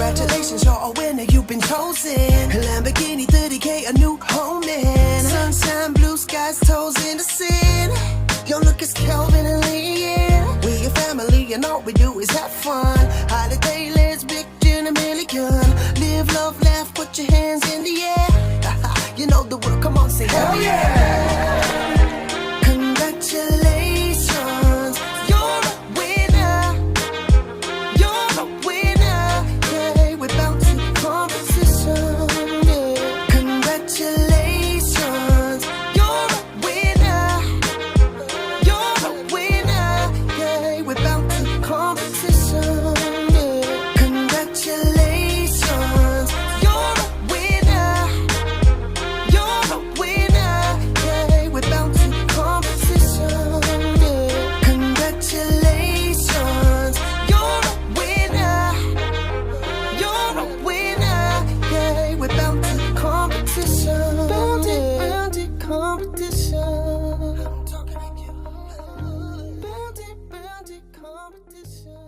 Congratulations, you're a winner, you've been chosen. Lamborghini 30K, a new home in. Sunshine, blue skies, toes in the sin. Your look is Calvin and Leanne. We your family and all we do is have fun. Holiday, let's big gin a million. Live, love, laugh, put your hands in the air. You know the word, come on, say hell yeah. Congratulations, you're a winner. You're a winner, yeah. We're bound to competition, yeah. Congratulations, you're a winner. You're a winner, yeah. We're bound to competition, yeah. Congratulations, you're a winner. You're a winner, yeah. We're bound to competition, yeah. Congratulations, you're a winner. You're a winner, yeah. We're bound to competition, bound to competition. I'm talking to you. Bound to competition.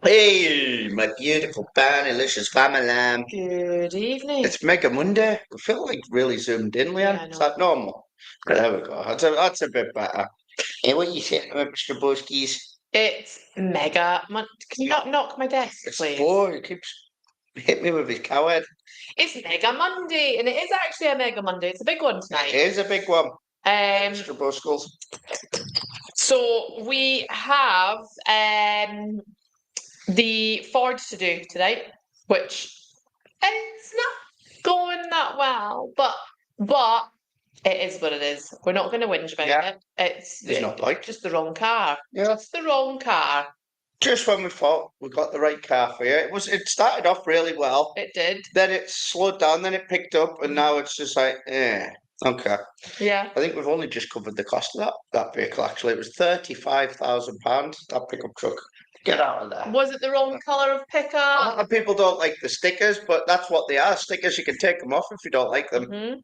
Hey, my beautiful Barney-licious family. Good evening. It's Mega Monday. I feel like really zoomed in, Leanne. Yeah, I Is know. that normal? There we go. That's a bit better. Hey, what are you saying, Mr. Boskies? It's mega. Can you not knock my desk, It's please? boy. He keeps hitting me with his coward. It's Mega Monday, and it is actually a Mega Monday. It's a big one It tonight. is a big one, Um, Mr. Buskles. so we have the Ford to do tonight, which it's not going that well, but it is what it is. We're not going to whinge about Yeah. it. It's There's no point. just the wrong car. Yeah. Just the wrong car. Just when we thought we got the right car for you, it started off really well. It did. Then it slowed down, then it picked up, and now it's just like, okay. Yeah. I think we've only just covered the cost of that vehicle, actually. It was £35,000, that pickup truck. Get out of there. Was it the wrong colour of A pickup? lot of people don't like the stickers, but that's what they are. Stickers, you can take them off if you don't like them. Mhm.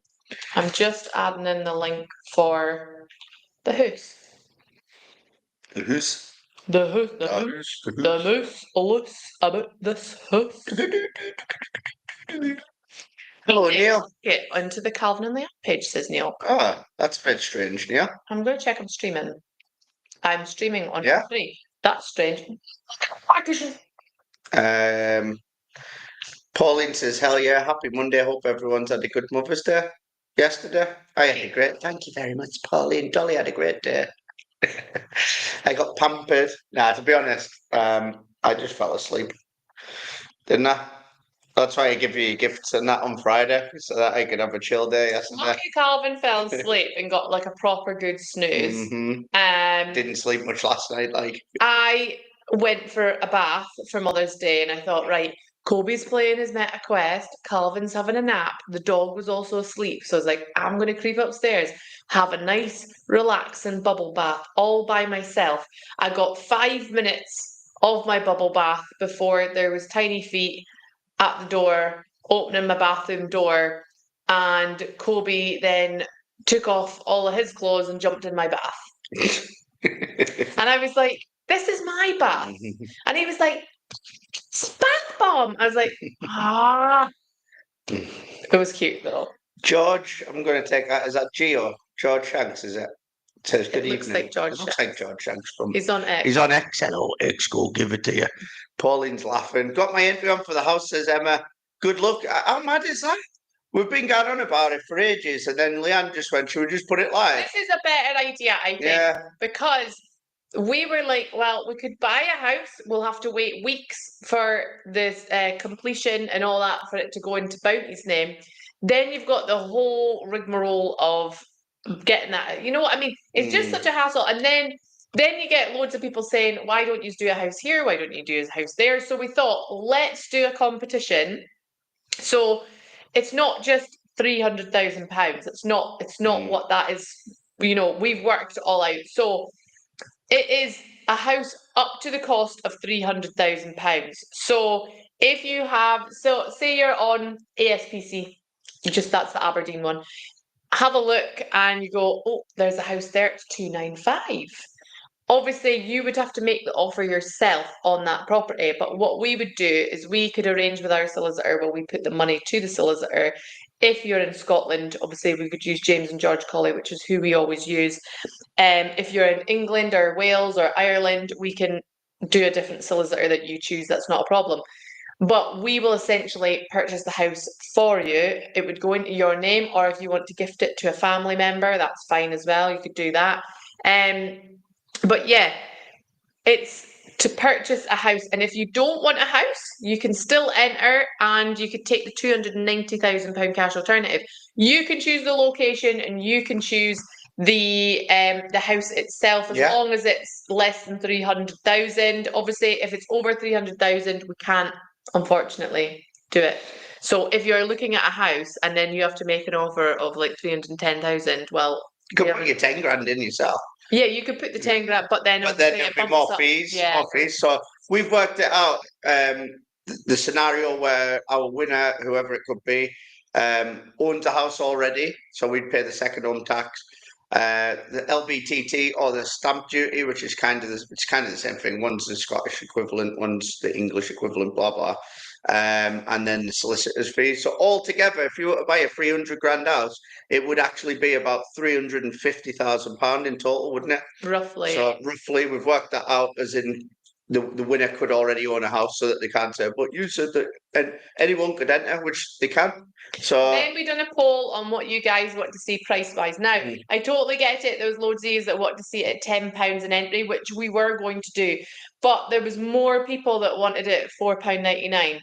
I'm just adding in the link for the hoose. The hoose. The hoose. The moose. Loose about this hoose. Hello, Neil. Get onto the Calvin and Leanne page, says Neil. Oh, that's a bit strange, Neil. I'm going to check I'm streaming. I'm streaming on Yeah? 3. That's strange. Pauline says, hell yeah, happy Monday. Hope everyone's had a good Mother's Day yesterday. I had a great, thank you very much, Pauline. Dolly had a great day. I got pampered. Nah, to be honest, I just fell asleep. Didn't I? That's why I give you gifts and that on Friday, so that I could have a chill day yesterday. Lucky Calvin fell asleep and got like a proper good snooze. Didn't sleep much last night, like. I went for a bath for Mother's Day and I thought, right, Kobe's playing his Meta Quest, Calvin's having a nap, the dog was also asleep. So I was like, I'm going to creep upstairs, have a nice, relaxing bubble bath all by myself. I got 5 minutes of my bubble bath before there was tiny feet at the door, opening my bathroom door, and Kobe then took off all of his clothes and jumped in my bath. And I was like, this is my bath. And he was like, spank bomb. I was like, ah. It was cute though. George, I'm going to take that. Is that Gio? George Shanks, is it? It says good It looks evening. like George It looks Shanks. like George Shanks from. He's on X. He's on X. Hello, X. Go give it to you. Pauline's laughing. Got my entry on for the house, says Emma. Good luck. How mad is that? We've been going on about it for ages, and then Leanne just went, should we just put it live? This is a better idea, I think. Yeah. Because we were like, well, we could buy a house. We'll have to wait weeks for this completion and all that for it to go into Bounty's name. Then you've got the whole rigmarole of getting that. You know what I mean? It's just such a hassle. And then you get loads of people saying, why don't you do a house here? Why don't you do a house there? So we thought, let's do a competition. So it's not just £300,000. It's not what that is. You know, we've worked it all out. So it is a house up to the cost of £300,000. So if you have, so say you're on ASPC, that's the Aberdeen one. Have a look and you go, oh, there's a house there, it's 295. obviously you would have to make the offer yourself on that property. But what we would do is we could arrange with our solicitor where we put the money to the solicitor. If you're in Scotland, obviously we could use James and George Colley, which is who we always use. If you're in England or Wales or Ireland, we can do a different solicitor that you choose. That's not a problem. But we will essentially purchase the house for you. It would go into your name, or if you want to gift it to a family member, that's fine as well. You could do that. But yeah, it's to purchase a house. And if you don't want a house, you can still enter and you could take the £290,000 cash alternative. You can choose the location and you can choose the house itself, as long as it's less than 300,000. Obviously, if it's over 300,000, we can't, unfortunately, do it. So if you're looking at a house and then you have to make an offer of like 310,000, well, You could put your 10 grand in yourself. yeah, you could put the 10 grand, but then there'll be more fees. Yeah. More fees. So we've worked it out. The scenario where our winner, whoever it could be, owns a house already, so we'd pay the second home tax. The LBTT or the stamp duty, which is kind of the same thing. One's the Scottish equivalent, one's the English equivalent, blah blah. And then the solicitor's fees. So altogether, if you were to buy a 300 grand house, it would actually be about £350,000 in total, wouldn't it? Roughly. So roughly, we've worked that out as in the winner could already own a house, so that they can't say, but you said that, and anyone could enter, which they can. So then we done a poll on what you guys want to see price wise. Now, I totally get it. There was loads of you that want to see it at £10 an entry, which we were going to do, but there was more people that wanted it at £4.99.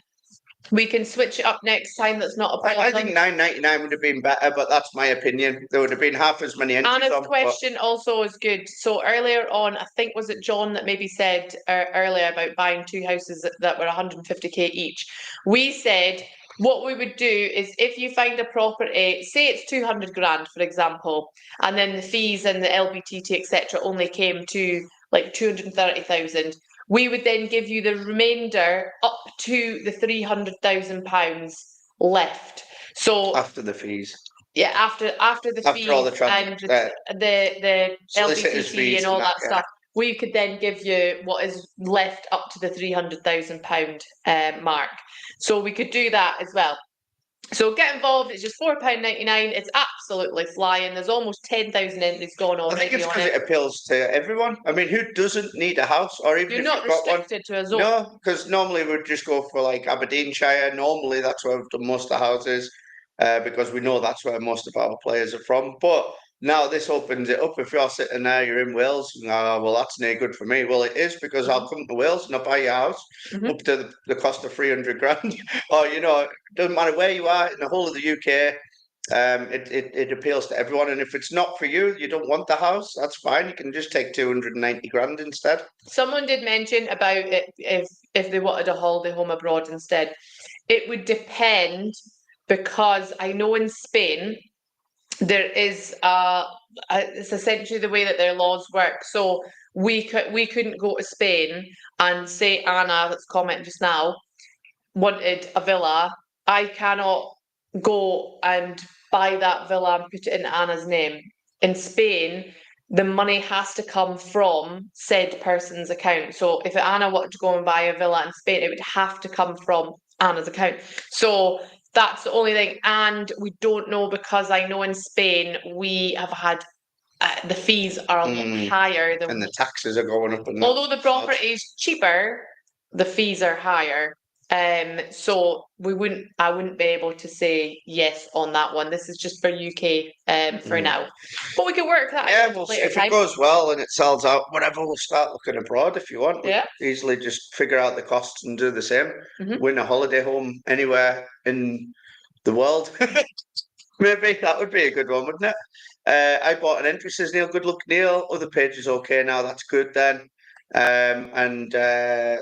We can switch it up next time. That's not a problem. I think £9.99 would have been better, but that's my opinion. There would have been half as many entries. Anna's question also is good. So earlier on, I think was it John that maybe said earlier about buying two houses that were 150k each. We said what we would do is if you find a property, say it's 200 grand, for example, and then the fees and the LBTT, etc., only came to like 230,000. We would then give you the remainder up to the £300,000 left. So after the fees. Yeah, after the fees all the and the solicitor's LBTT fees and all and that that, stuff, we could then give you what is left up to the £300,000 mark. So we could do that as well. So get involved. It's just £4.99. It's absolutely flying. There's almost 10,000 entries gone I already. think it's because it appeals to everyone. I mean, who doesn't need a house, or even You're if not you've got one? restricted to a zone. No, because normally we'd just go for like Aberdeenshire. Normally that's where we've done most of the houses, because we know that's where most of our players are from. But now this opens it up. If you're sitting there, you're in Wales, well, that's no good for me. Well, it is, because I'll come to Wales and I'll buy your house up to the cost of 300 grand. Or, it doesn't matter where you are in the whole of the UK. It appeals to everyone, and if it's not for you, you don't want the house, that's fine. You can just take 290 grand instead. Someone did mention about it if they wanted a holiday home abroad instead. It would depend, because I know in Spain there is it's essentially the way that their laws work. So we couldn't go to Spain and say Anna, that's commented just now, wanted a villa. I cannot go and buy that villa and put it in Anna's name. In Spain, the money has to come from said person's account. So if Anna wanted to go and buy a villa in Spain, it would have to come from Anna's account. So that's the only thing. And we don't know, because I know in Spain we have had the fees are a lot higher than, and the taxes are going up. And although the property is cheaper, the fees are higher. So I wouldn't be able to say yes on that one. This is just for UK for now, but we can work that. Yeah, we'll see. If it goes well and it sells out, whatever, we'll start looking abroad if you want. Yeah, easily just figure out the costs and do the same. Win a holiday home anywhere in the world. Maybe that would be a good one, wouldn't it? I bought an entry, says Neil. Good luck, Neil. Other page is okay now. That's good then. And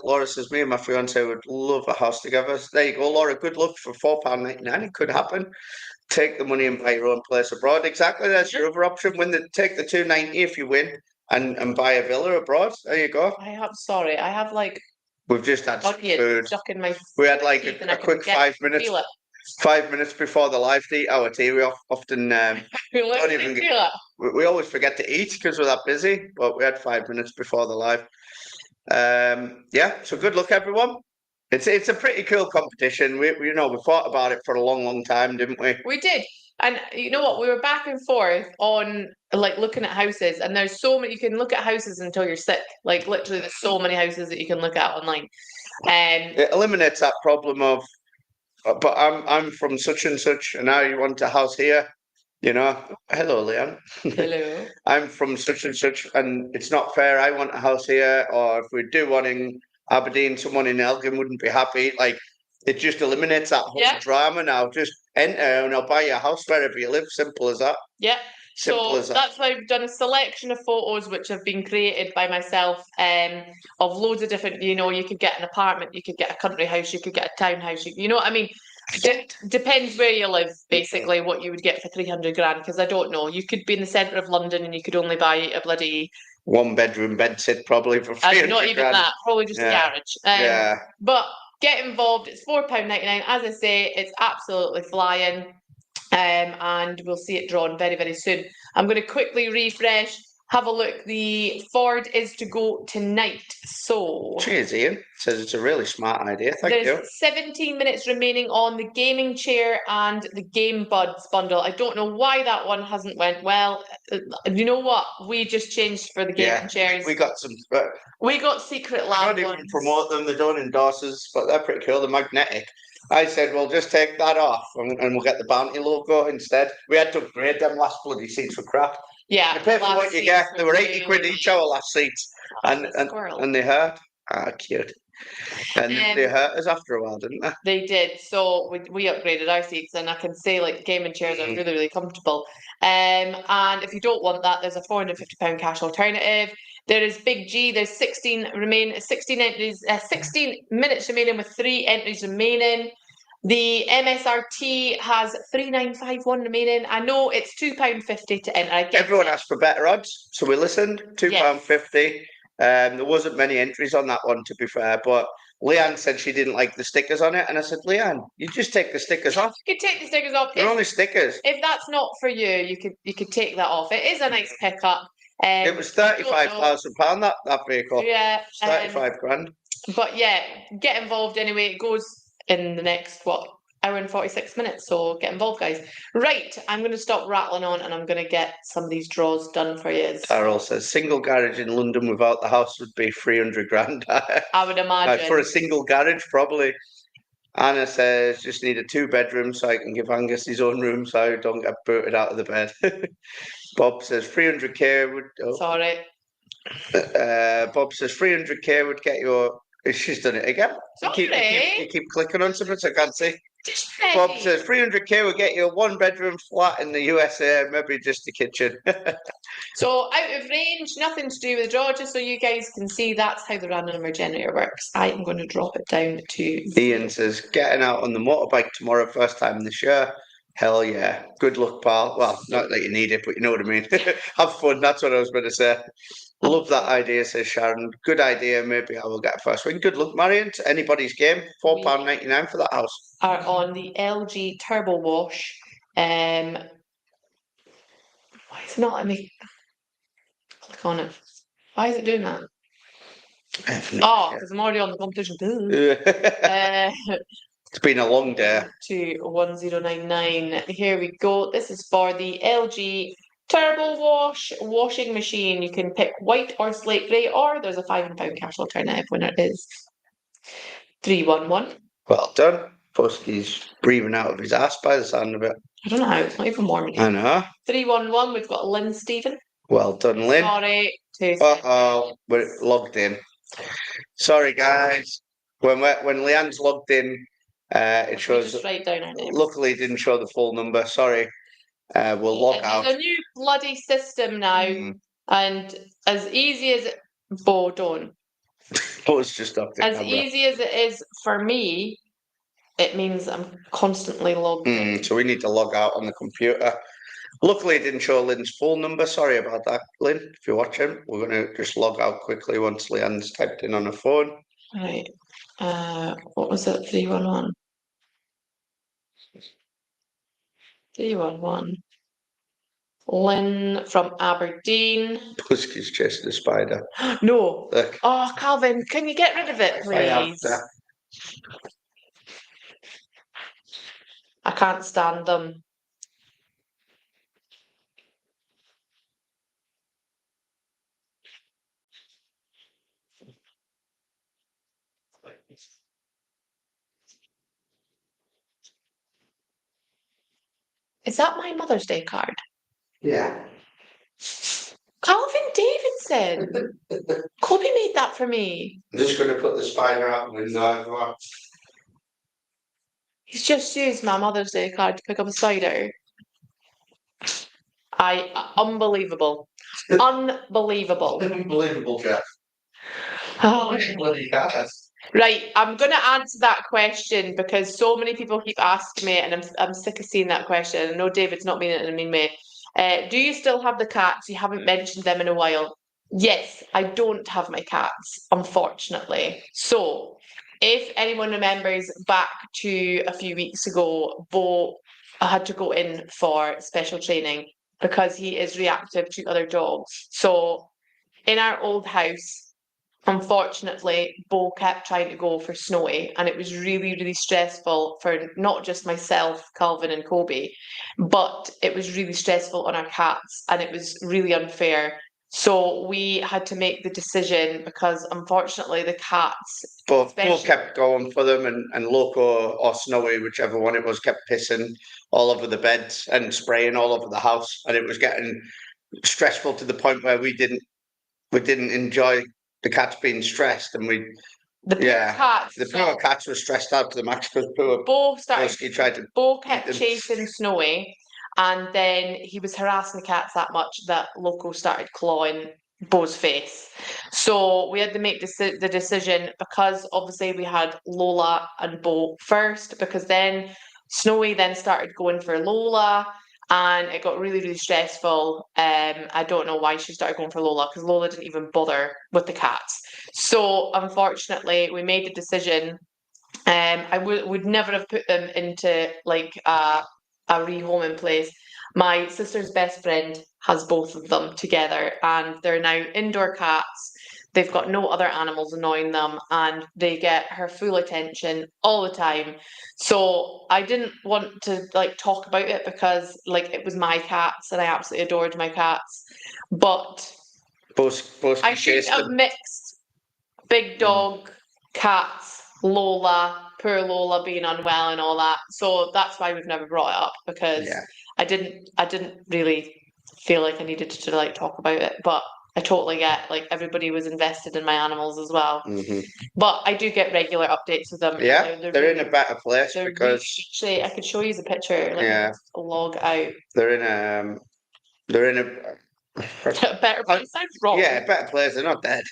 Laura says, me and my fiance would love a house together. So there you go, Laura. Good luck for £4.99. It could happen. Take the money and buy your own place abroad. Exactly. That's your other option. Take the £290 if you win, and buy a villa abroad. There you go. I have like we've just had food. Stuck in my We had like a quick 5 minutes. 5 minutes before the live to eat our tea. We often We don't literally even do get, that. we always forget to eat because we're that busy, but we had 5 minutes before the live. Yeah, so good luck, everyone. It's a pretty cool competition. We thought about it for a long time, didn't we? We did. And you know what? We were back and forth on like looking at houses, and there's so many you can look at houses until you're sick. Like literally, there's so many houses that you can look at online. It eliminates that problem of, but I'm from such and such, and now you want a house here. Hello, Leanne. Hello. I'm from such and such, and it's not fair. I want a house here, or if we do one in Aberdeen, someone in Elgin wouldn't be happy. Like, it just eliminates that whole drama now. Just enter and I'll buy you a house wherever you live. Simple as that. Yep. Simple as that. That's why we've done a selection of photos which have been created by myself of loads of different, you could get an apartment, you could get a country house, you could get a townhouse, you know what I mean? Depends where you live, basically, what you would get for 300 grand, because I don't know. You could be in the centre of London and you could only buy a bloody 1-bedroom bedsit probably for 300 not even grand. that, probably just a garage. Yeah. But get involved. It's £4.99. As I say, it's absolutely flying. And we'll see it drawn very, very soon. I'm going to quickly refresh, have a look. The Ford is to go tonight. So Cheers, Ian. Says it's a really smart idea. Thank you. there's 17 minutes remaining on the gaming chair and the GameBuds bundle. I don't know why that one hasn't went well. You know what? We just changed for the gaming chairs. We got some. We got Secret Lab I don't ones. even promote them. They don't endorse us, but they're pretty cool. They're magnetic. I said, well, just take that off and we'll get the Bounty logo instead. We had to upgrade them. Last bloody seats were crap. Yeah. You pay for what you get. They were 80 quid each, our last seats. And they hurt. Cute. And they hurt us after a while, didn't they? They did. So we upgraded our seats, and I can say like gaming chairs are really, really comfortable. And if you don't want that, there's a £450 cash alternative. There is Big G. There's 16 entries, 16 minutes remaining with 3 entries remaining. The MSRT has 3951 remaining. I know it's £2.50 to enter. Everyone asked for better odds, so we listened. £2.50. There wasn't many entries on that one, to be fair, but Leanne said she didn't like the stickers on it, and I said, Leanne, you just take the stickers off. You could take the stickers off. They're only stickers. If that's not for you, you could take that off. It is a nice pickup. It was £35,000 that vehicle. Yeah, 35 grand. But yeah, get involved anyway. It goes in the next hour and 46 minutes. So get involved, guys. Right, I'm going to stop rattling on, and I'm going to get some of these draws done for you. Carol says single garage in London without the house would be 300 grand. I would imagine. For a single garage, probably. Anna says just need a 2-bedroom so I can give Angus his own room so I don't get booted out of the bed. Bob says 300k would. Oh. Sorry. Bob says 300k would get you. She's done it again. You keep clicking on something so I can't see. Bob says 300k would get you a 1-bedroom flat in the USA, maybe just a kitchen. So out of range, nothing to do with the draw, just so you guys can see that's how the random number generator works. I am going to drop it down to Ian says getting out on the motorbike tomorrow, first time this year. Hell yeah. Good luck, pal. Well, not that you need it, but you know what I mean. Have fun, that's what I was going to say. Love that idea, says Sharon. Good idea. Maybe I will get a first win. Good luck, Marion. To anybody's game. £4.99 for that house. Are on the LG TurboWash. Why is it not letting me click on it? Why is it doing that? Because I'm already on the competition. It's been a long day. To 1099. Here we go. This is for the LG TurboWash washing machine. You can pick white or slate grey, or there's a £5 cash alternative. Winner is 311. Well done. Pusky's breathing out of his ass by the sound of it. I don't know how. It's not even warm in here. I know. 311. We've got Lynn Stephen. Well done, Lynn. Sorry. We're logged in. Sorry, guys. When Leanne's logged in, it shows. Just write down her name. Luckily, it didn't show the full number. Sorry. We'll log out. There's a new bloody system now, and as easy as it. Bo, don't. Bo's just up there. As easy as it is for me, it means I'm constantly logged in. So we need to log out on the computer. Luckily, it didn't show Lynn's full number. Sorry about that, Lynn. If you're watching, we're going to just log out quickly once Leanne's typed in on her phone. Right. What was it? 311. 311. Lynn from Aberdeen. Husky's chasing the spider. No. Look. Oh, Calvin, can you get rid of it, I have please? to. I can't stand them. Is that my Mother's Day card? Yeah. Calvin Davidson. Kobe made that for me. I'm just going to put the spider out the window as well. He's just used my Mother's Day card to pick up a spider. Unbelievable. Unbelievable. Unbelievable, Jeff. Oh. Bloody cats. Right, I'm going to answer that question because so many people keep asking me, and I'm sick of seeing that question. I know David's not meaning it in a mean way. Do you still have the cats? You haven't mentioned them in a while. Yes, I don't have my cats, unfortunately. So, if anyone remembers back to a few weeks ago, Bo had to go in for special training because he is reactive to other dogs. So, in our old house, unfortunately, Bo kept trying to go for Snowy, and it was really, really stressful for not just myself, Calvin, and Kobe, but it was really stressful on our cats, and it was really unfair. So we had to make the decision because, unfortunately, the cats. But Bo kept going for them, and Loco or Snowy, whichever one it was, kept pissing all over the beds and spraying all over the house, and it was getting stressful to the point where we didn't enjoy the cats being stressed, and the poor cats were stressed out to the max because Bo kept them. chasing Snowy, and then he was harassing the cats that much that Loco started clawing Bo's face. So we had to make the decision because obviously we had Lola and Bo first, because then Snowy then started going for Lola. And it got really, really stressful. I don't know why she started going for Lola, because Lola didn't even bother with the cats. So unfortunately, we made the decision. I would never have put them into like a rehoming place. My sister's best friend has both of them together, and they're now indoor cats. They've got no other animals annoying them, and they get her full attention all the time. So I didn't want to like talk about it because like it was my cats and I absolutely adored my cats. But I shouldn't have mixed big dog, cats, Lola, poor Lola being unwell and all that. So that's why we've never brought it up, because I didn't really feel like I needed to like talk about it. But I totally get like everybody was invested in my animals as well. Mm-hmm. But I do get regular updates with them. Yeah, they're really, in a better place because actually I could show you the picture. Let me log out. They're in a better place. Sounds wrong. Yeah, a better place. They're not dead.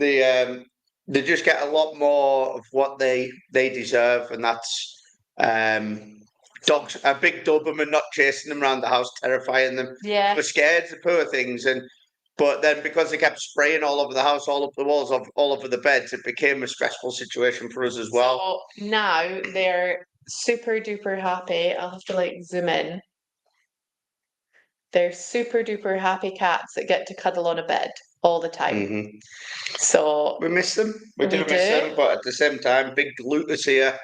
They just get a lot more of what they deserve, and that's dogs. A big Doberman not chasing them around the house, terrifying them. Yeah, we're scared, the poor things, but then because they kept spraying all over the house, all up the walls, all over the beds, it became a stressful situation for us as well. So now they're super duper happy. I'll have to like zoom in. They're super duper happy cats that get to cuddle on a bed all the time. Mm-hmm. So we miss them. We do miss them, but at the same time, big Lucas here.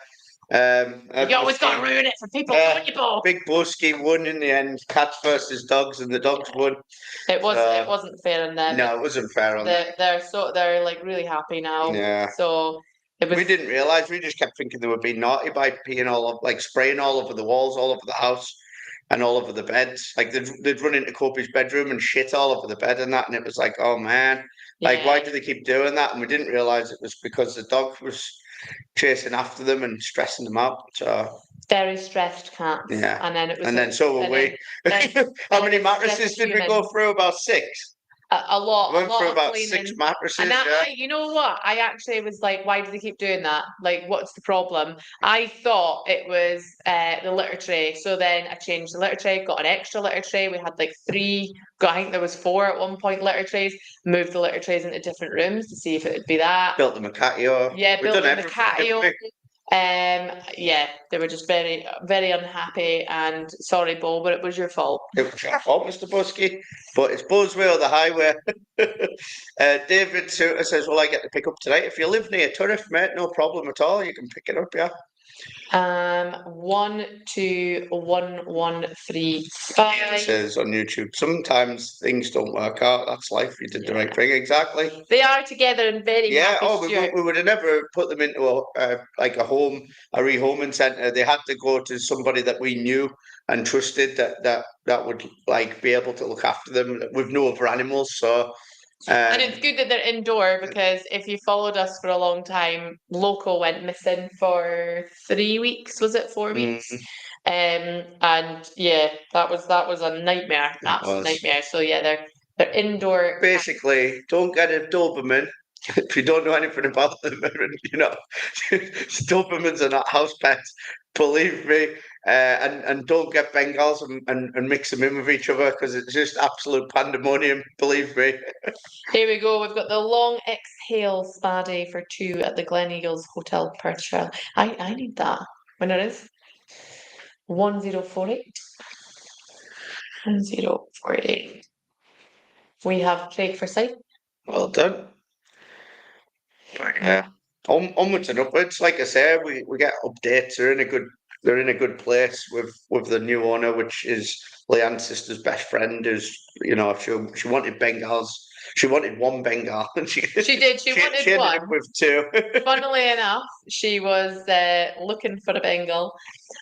You always got to ruin it for people, don't you, Bo? Big Busky won in the end. Cats versus dogs, and the dogs won. It wasn't fair on them. No, it wasn't fair on them. They're like really happy now. Yeah. So we didn't realise. We just kept thinking they were being naughty by peeing spraying all over the walls, all over the house, and all over the beds. Like they'd run into Kobe's bedroom and shit all over the bed and that, and it was like, oh man, like why do they keep doing that? And we didn't realise it was because the dog was chasing after them and stressing them out. So very stressed cats. Yeah. And then it was. And then so were we. How many mattresses did we go through? About 6. A lot. Went through about 6 mattresses. And you know what? I actually was like, why do they keep doing that? Like, what's the problem? I thought it was the litter tray. So then I changed the litter tray, got an extra litter tray. We had like 3. I think there was 4 at one point litter trays. Moved the litter trays into different rooms to see if it would be that. Built them a catio. Yeah, built them a catio. Yeah, they were just very, very unhappy, and sorry, Bo, but it was your fault. It was your fault, Mr. Busky, but it's Bo's way or the highway. David Suter says, "Well, I get to pick up tonight. If you live near Turriff, mate, no problem at all. You can pick it up, yeah." 12135. It says on YouTube, sometimes things don't work out. That's life. You did the right thing, exactly. They are together and very Yeah. happy. Oh, we would have never put them into a rehoming centre. They had to go to somebody that we knew and trusted that would like be able to look after them with no other animals. So. And it's good that they're indoor, because if you followed us for a long time, Loco went missing for 3 weeks, was it 4 weeks? And yeah, that was a nightmare, absolute nightmare. So yeah, they're indoor. Basically, don't get a Doberman if you don't know anything about them. You know, Dobermans are not house pets. Believe me. And don't get Bengals and mix them in with each other, because it's just absolute pandemonium. Believe me. Here we go. We've got the long exhale spa day for 2 at the Gleneagles Hotel, Perthshire. I need that. When it is 1048. 1048. We have Craig for sight. Well done. Yeah. Onwards and upwards. Like I said, we get updates. They're in a good place with the new owner, which is Leanne's sister's best friend. Who's, you know, she wanted Bengals. She wanted one Bengal, and she did. She wanted ended one. up with 2. Funnily enough, she was looking for a Bengal,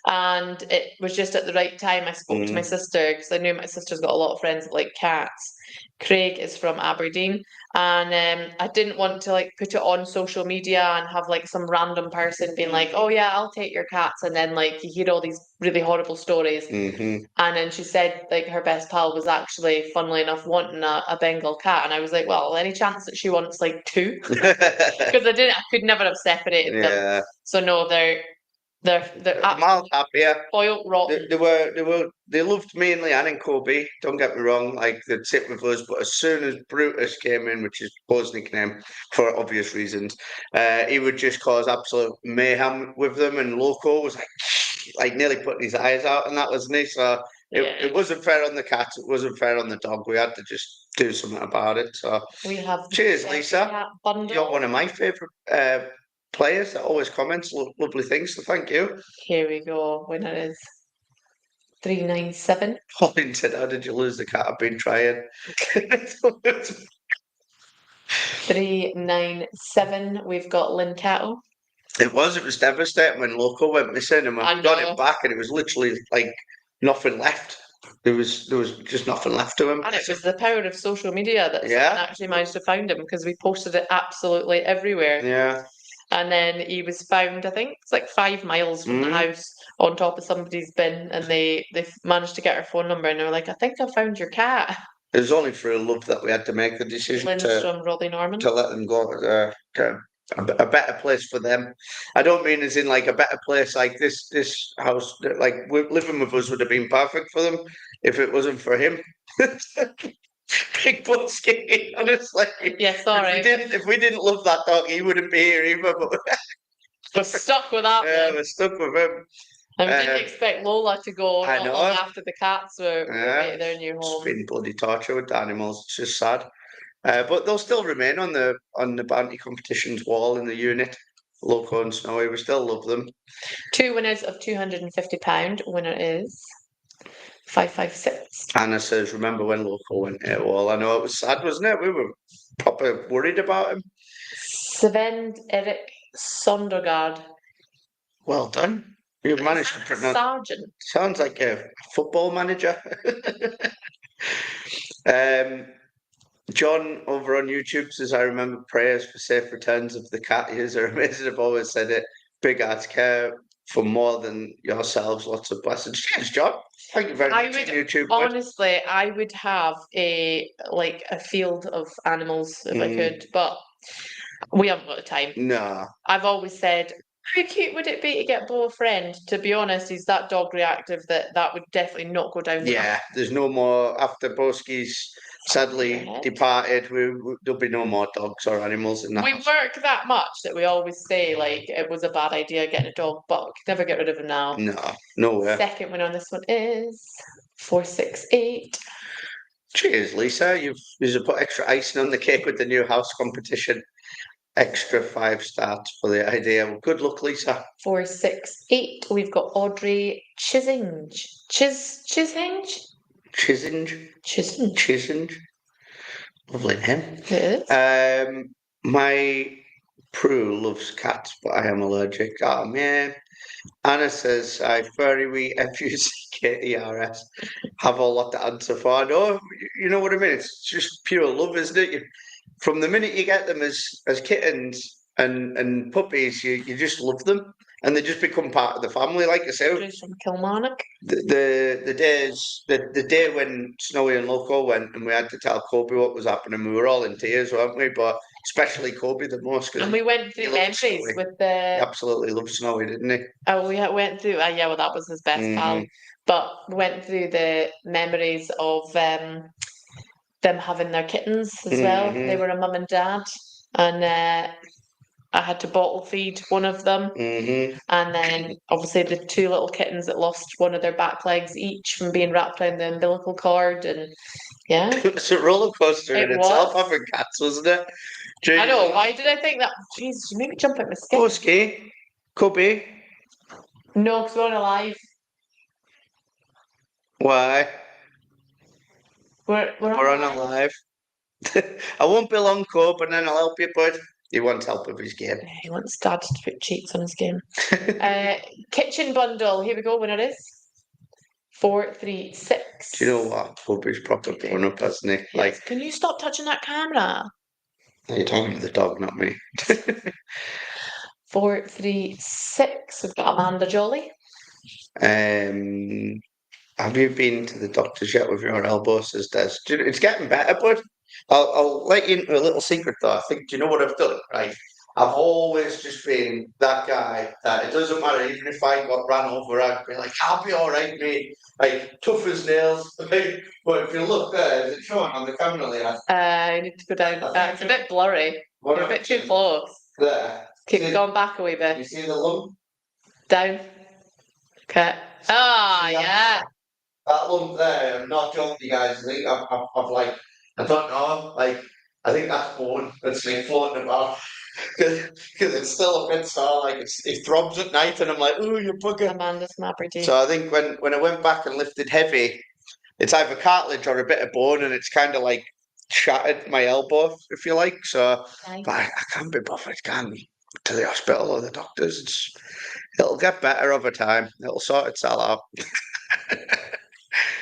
and it was just at the right time I spoke to my sister, because I knew my sister's got a lot of friends that like cats. Craig is from Aberdeen, and I didn't want to like put it on social media and have like some random person being like, "Oh yeah, I'll take your cats," and then like you hear all these really horrible stories. And then she said like her best pal was actually, funnily enough, wanting a Bengal cat, and I was like, well, any chance that she wants like 2? Because I could never have separated them. So no, they're Miles happier. spoiled rotten. They loved me and Leanne and Kobe. Don't get me wrong, like they'd sit with us, but as soon as Brutus came in, which is Paul's nickname for obvious reasons, he would just cause absolute mayhem with them. And Loco was like nearly putting his eyes out, and that wasn't he. So it wasn't fair on the cat. It wasn't fair on the dog. We had to just do something about it. So We have the cheers, Cat Lisa. Bundle. You're one of my favourite players that always comments lovely things. So thank you. Here we go. Winner is 397. Colin said, "How did you lose the cat? I've been trying." 397. We've got Lynn Cattle. It was devastating when Loco went missing, and we got it back, and it was literally like nothing left. There was just nothing left to him. And it was the power of social media that someone actually managed to find him, because we posted it absolutely everywhere. Yeah. And then he was found, I think it's like 5 miles from the house, on top of somebody's bin, and they managed to get her phone number, and they were like, "I think I found your cat." It was only through love that we had to make the decision Lindstrom, Rodley Norman. to let them go to a better place for them. I don't mean as in like a better place like this house, like living with us would have been perfect for them if it wasn't for him. Big Busky, honestly. Yeah, sorry. If we didn't love that dog, he wouldn't be here either. But we're stuck with that. Yeah, we're stuck with him. And we didn't expect Lola to go not long after the cats were away to their new home. It's been bloody torture with the animals. It's just sad. But they'll still remain on the bounty competitions wall in the unit. Loco and Snowy, we still love them. 2 winners of £250. Winner is 556. Anna says, "Remember when Loco went AWOL?" I know it was sad, wasn't it? We were proper worried about him. Sven Erik Sondergaard. Well done. You managed to pronounce. Sergeant. Sounds like a football manager. John over on YouTube says, "I remember prayers for safe returns of the cat ears are amazing. I've always said it. Big hearts care for more than yourselves. Lots of blessings." Cheers, John. Thank you very much. YouTube. Honestly, I would have a field of animals if I could, but we haven't got the time. No. I've always said, how cute would it be to get Bo a friend? To be honest, he's that dog reactive that would definitely not go down. Yeah, there's no more after Boski's sadly Ahead. departed. There'll be no more dogs or animals in the We house. work that much that we always say like it was a bad idea getting a dog, but we can never get rid of him now. No way. Second one on this one is 468. Cheers, Lisa. You've put extra icing on the cake with the new house competition. Extra 5 stars for the idea. Well, good luck, Lisa. 468. We've got Audrey Chisinge. Chisinge? Chisinge. Lovely name. It is. My Prue loves cats, but I am allergic. Oh man. Anna says, I furry wee FUCKERS have a lot to answer for. I know, you know what I mean? It's just pure love, isn't it? From the minute you get them as kittens and puppies, you just love them. And they just become part of the family, like I say. Audrey's from Kilmarnock. The day when Snowy and Loco went and we had to tell Kobe what was happening, we were all in tears, weren't we? But especially Kobe the most. And we went through memories with the. He absolutely loved Snowy, didn't he? Oh, we went through. Yeah, well, that was his best pal. But we went through the memories of them having their kittens as well. They were a mum and dad, and I had to bottle feed one of them. And then obviously the 2 little kittens that lost one of their back legs each from being wrapped around the umbilical cord. And yeah. It's a roller coaster in itself, having cats, wasn't it? I know. Why did I think that? Jeez, you made me jump out my skin. Husky, Cubby. No, because we're on alive. Why? We're on alive. I won't be long, Cub, and then I'll help you, bud. He wants help with his game. He wants Dad to put cheats on his game. Kitchen bundle. Here we go. Winner is 436. Do you know what? Cubby's proper grown up, hasn't he? Yes. Like, can you stop touching that camera? You're talking to the dog, not me. 436. We've got Amanda Jolly. Have you been to the doctor's yet with your elbow, says Des? It's getting better, bud. I'll let you into a little secret though. I think, do you know what I've done, right? I've always just been that guy that it doesn't matter, even if I got ran over, I'd be like, I'll be all right, mate. Like, tough as nails. But if you look there, is it showing on the camera there? I need to go down. It's a bit blurry. You're a bit too close. There. Keep going back a wee bit. You see the lump? Down. Okay. Oh, yeah. That lump there, I'm not joking, you guys. I think I've like, I don't know, like, I think that's bone that's like floating about. Because it's still a bit sore, like it throbs at night, and I'm like, ooh, you bugger. Amanda's Mabberdy. So I think when I went back and lifted heavy, it's either cartilage or a bit of bone, and it's kind of like shattered my elbow, if you like. So, Nice. but I can't be bothered, can we? To the hospital or the doctors. It'll get better over time. It'll sort itself out.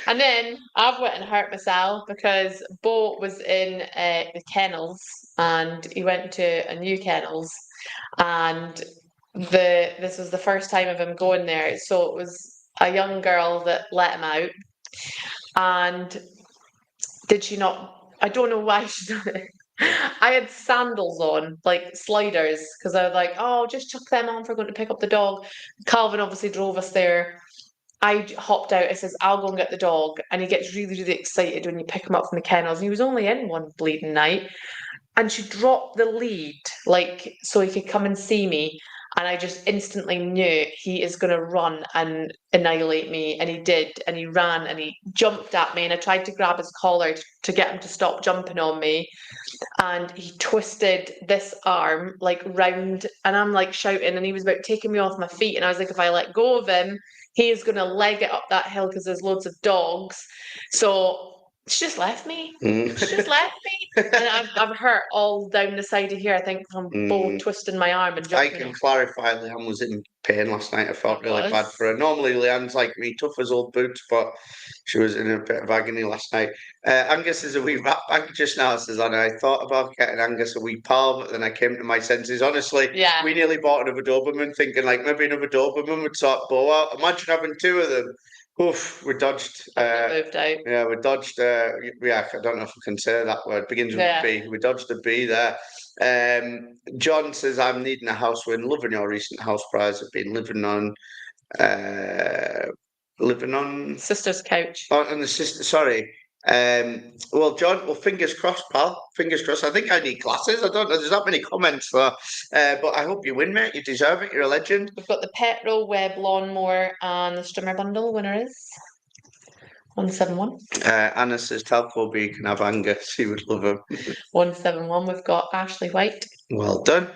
And then I've went and hurt myself because Bo was in the kennels and he went to a new kennels, and this was the first time of him going there. So it was a young girl that let him out, and did she not? I don't know why she did it. I had sandals on, like sliders, because I was like, oh, just chuck them on for going to pick up the dog. Calvin obviously drove us there. I hopped out. I says, I'll go and get the dog. And he gets really, really excited when you pick him up from the kennels. And he was only in one bleeding night. And she dropped the lead, like, so he could come and see me. And I just instantly knew he is going to run and annihilate me. And he did. And he ran and he jumped at me. And I tried to grab his collar to get him to stop jumping on me. And he twisted this arm like round. And I'm like shouting. And he was about taking me off my feet. And I was like, if I let go of him, he is going to leg it up that hill because there's loads of dogs. So she just left me. She just left me. And I'm hurt all down the side of here, I think, from Bo twisting my arm and jumping. I can clarify, Leanne was in pain last night. I felt really bad for her. Normally, Leanne's like me, tough as old boots, but she was in a bit of agony last night. Angus is a wee rat bag just now, says Anna. I thought about getting Angus a wee pal, but then I came to my senses. Honestly, we nearly bought another Doberman, thinking like maybe another Doberman would sort Bo out. Imagine having 2 of them. Oof, we dodged. Moved out. Yeah, we dodged. Yeah, I don't know if I can say that word. Begins with B. We dodged a B there. John says, I'm needing a house. We're loving your recent house prize. I've been living on sister's couch. Oh, on the sister. Sorry, Well, John, well, fingers crossed, pal. Fingers crossed. I think I need glasses. I don't know. There's not many comments, so, but I hope you win, mate. You deserve it. You're a legend. We've got the Petrol, Webb lawnmower, and the Strimmer bundle. Winner is 171. Anna says, tell Kobe you can have Angus. She would love him. 171. We've got Ashley White. Well done.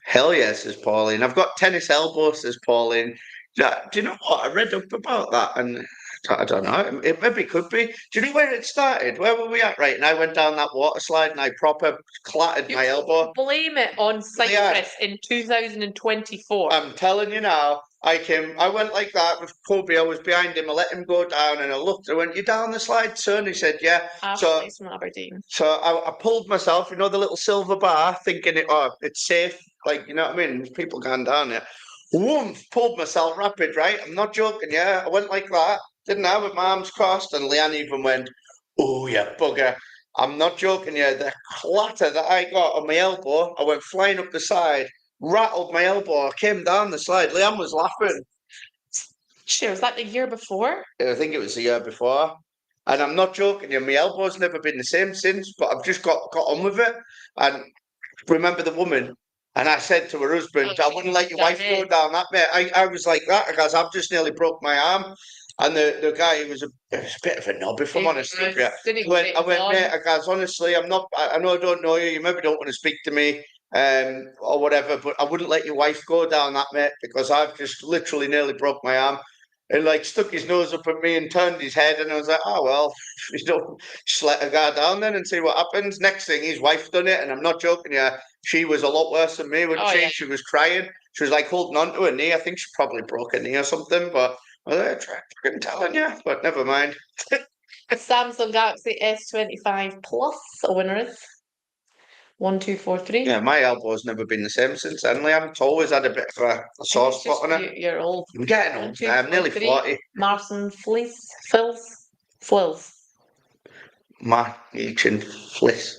Hell yeah, says Pauline. I've got tennis elbow, says Pauline. Do you know what? I read up about that and I don't know. It maybe could be. Do you know where it started? Where were we at, right? And I went down that water slide and I proper clattered my elbow. Blame it on Cyprus in 2024. I'm telling you now, I went like that with Kobe. I was behind him. I let him go down and I looked. I went, you down the slide, son? He said, yeah. Ashley's from Aberdeen. So I pulled myself, you know, the little silver bar, thinking it's safe. Like, you know what I mean? There's people going down there. Whoom, pulled myself rapid, right? I'm not joking, yeah. I went like that. Didn't I, with my arms crossed, and Leanne even went, oh, you bugger. I'm not joking, yeah. The clatter that I got on my elbow, I went flying up the side, rattled my elbow, I came down the slide. Leanne was laughing. Sure, was that the year before? I think it was the year before. And I'm not joking, yeah, my elbow's never been the same since, but I've just got on with it. And remember the woman? And I said to her husband, I wouldn't let your wife go down that, mate. I was like that, because I've just nearly broke my arm. And the guy was a bit of a knob, if I'm honest with you. I went, mate, I goes, honestly, I know I don't know you. You maybe don't want to speak to me or whatever, but I wouldn't let your wife go down that, mate, because I've just literally nearly broke my arm. And like stuck his nose up at me and turned his head, and I was like, oh, well, you don't just let her go down then and see what happens. Next thing, his wife done it, and I'm not joking, yeah, she was a lot worse than me, wasn't she? Yeah. She was crying. She was like holding on to her knee. I think she probably broke her knee or something, but I was like, telling you, but never mind. Samsung Galaxy S25 Plus, a winner is 1243. Yeah, my elbow's never been the same since then, Liam. It's always had a bit of a sore spot on it. You're old. I'm getting old. I'm nearly 40. Marson Flills. Fliss.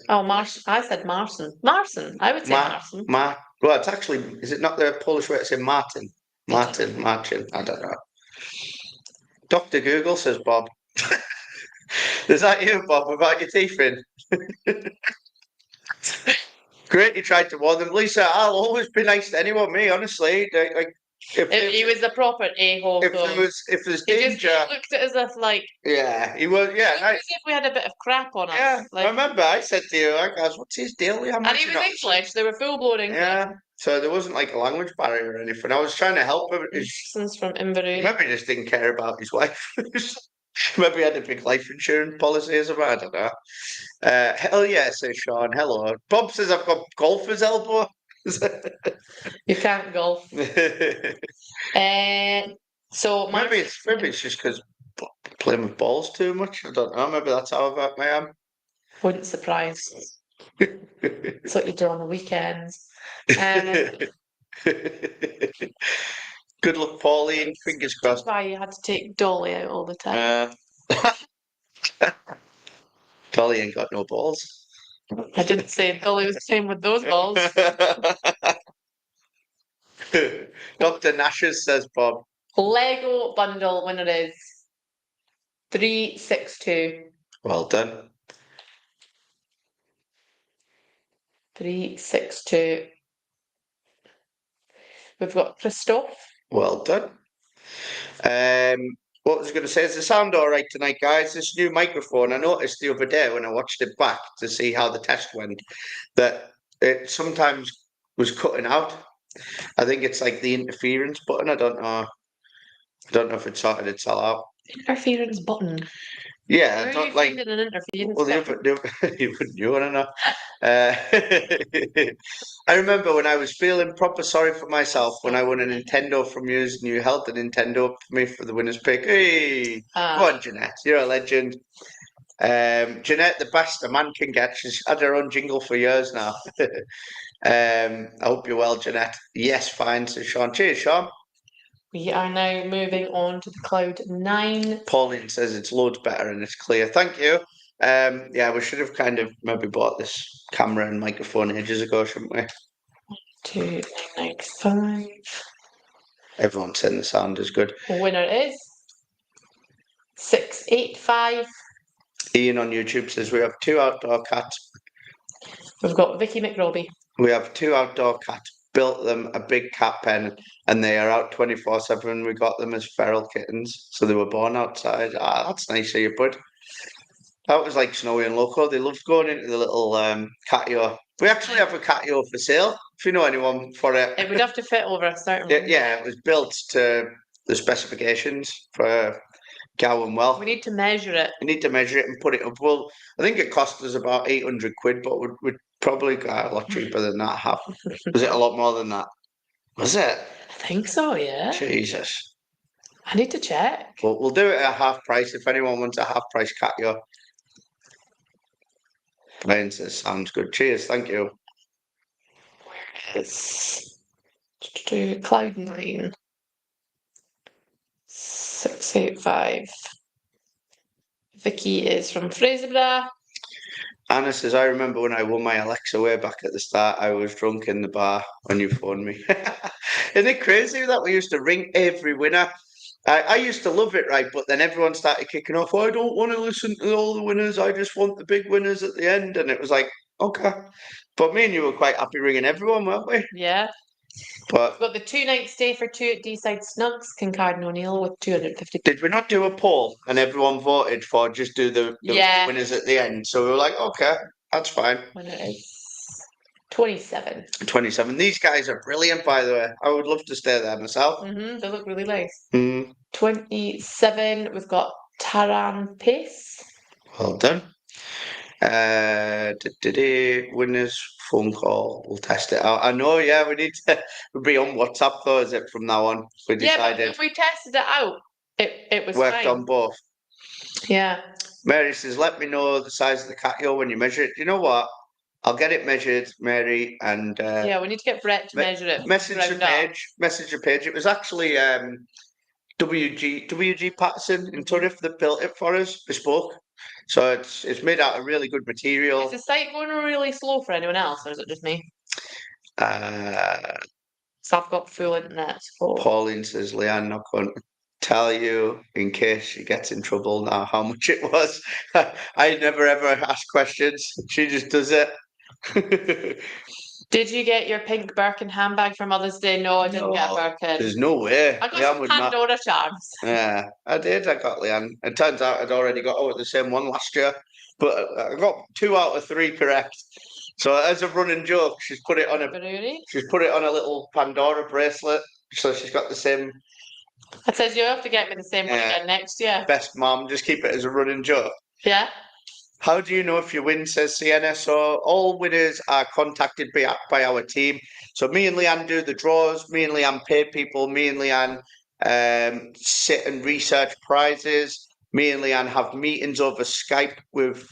Oh, I said Marson. Marson. I would say Marson. Well, it's actually, is it not the Polish way to say Martin? Martin. I don't know. Dr. Google, says Bob. Is that you, Bob, without your teeth in? Great, you tried to warn them. Lisa, I'll always be nice to anyone, me, honestly. Like, he was a proper a-hole. If there's danger. He looked at us as like. Yeah, he was, yeah. As if we had a bit of crap on us. Yeah, like, I remember I said to you, guys, what's his deal? And he was English, they were full-blown English. Yeah, so there wasn't like a language barrier or anything. I was trying to help him. Since from Inverurie. Maybe he just didn't care about his wife. Maybe he had a big life insurance policy or something, I don't know. Hell yeah, says Sean. Hello. Bob says I've got golfer's elbow. You can't golf. So maybe it's just because playing with balls too much. I don't know. Maybe that's how I am. Wouldn't surprise. It's what you do on the weekends. Good luck, Pauline. Fingers crossed. That's why you had to take Dolly out all the time. Dolly ain't got no balls. I didn't say Dolly was playing with those balls. Dr. Nashes, says Bob. Lego bundle winner is 362. Well done. 362. We've got Christoph. Well done. What was I going to say? Is the sound all right tonight, guys? This new microphone, I noticed the other day when I watched it back to see how the test went, that it sometimes was cutting out. I think it's like the interference button. I don't know. I don't know if it sorted itself out. Interference button. Yeah, Where I don't like. An interference Well, you want to know? I remember when I was feeling proper sorry for myself when I won a Nintendo from you, and you held the Nintendo up for me for the winner's pick. Hey, go on, Jeanette, you're a legend. Jeanette, the best a man can get. She's had her own jingle for years now. I hope you're well, Jeanette. Yes, fine, says Sean. Cheers, Sean. We are now moving on to the Cloud 9. Pauline says it's loads better and it's clear. Thank you. Yeah, we should have kind of maybe bought this camera and microphone ages ago, shouldn't we? 2995. Everyone's saying the sound is good. Winner is 685. Ian on YouTube says we have 2 outdoor cats. We've got Vicky McRobbie. We have 2 outdoor cats. Built them a big cat pen, and they are out 24/7. We got them as feral kittens, so they were born outside. Ah, that's nice of you, bud. That was like Snowy and Loco. They loved going into the little catio. We actually have a catio for sale. If you know anyone for it. It would have to fit over a certain Yeah, one. yeah, it was built to the specifications for Gowan Well. We need to measure it. We need to measure it and put it up. Well, I think it cost us about 800 quid, but we'd probably got a lot cheaper than that. Was it a lot more than that? Was it? I think so, yeah. Jesus. I need to check. But we'll do it at half price if anyone wants a half price catio. Brian says, sounds good. Cheers, thank you. It's Cloud9. 685. Vicky is from Fraserburgh. Anna says, I remember when I won my Alexa way back at the start, I was drunk in the bar when you phoned me. Isn't it crazy that we used to ring every winner? I used to love it, right? But then everyone started kicking off, I don't want to listen to all the winners. I just want the big winners at the end. And it was like, okay. But me and you were quite happy ringing everyone, weren't we? Yeah. But We've got the 2-night stay for 2 at Deeside Snugs, Kincardine O'Neill with 250. did we not do a poll and everyone voted for just do the Yeah. winners at the end? So we were like, okay, that's fine. Winner is 27. 27. These guys are brilliant, by the way. I would love to stay there myself. They look really nice. 27. We've got Taran Pace. Well done. Winners phone call. We'll test it out. I know, yeah, we need to be on WhatsApp though, is it from now on? We Yeah, but decided if we tested it out, it was worked fine. on both. Yeah. Mary says, let me know the size of the catio when you measure it. You know what? I'll get it measured, Mary, and Yeah, we need to get Brett to measure it. message the round up. page. Message the page. It was actually WG Patterson in Turriff that built it for us, bespoke. So it's made out of really good material. Is the site going really slow for anyone else, or is it just me? So I've got full internet. So. Pauline says, Leanne, not going to tell you in case she gets in trouble now how much it was. I never ever ask questions. She just does it. Did you get your pink Birkin handbag for Mother's Day? No, I didn't get a Birkin. There's no way. I got Leanne some would not. Pandora charms. Yeah, I did. I got Leanne. It turns out I'd already got the same one last year, but I got 2 out of 3 correct. So as a running joke, she's put it on a little Pandora bracelet, so she's got the same. It says you have to get me the same one again next year. Best mum, just keep it as a running joke. Yeah. How do you know if you win, says Sienna? So all winners are contacted by our team. So me and Leanne do the draws. Me and Leanne pay people. Me and Leanne sit and research prizes. Me and Leanne have meetings over Skype with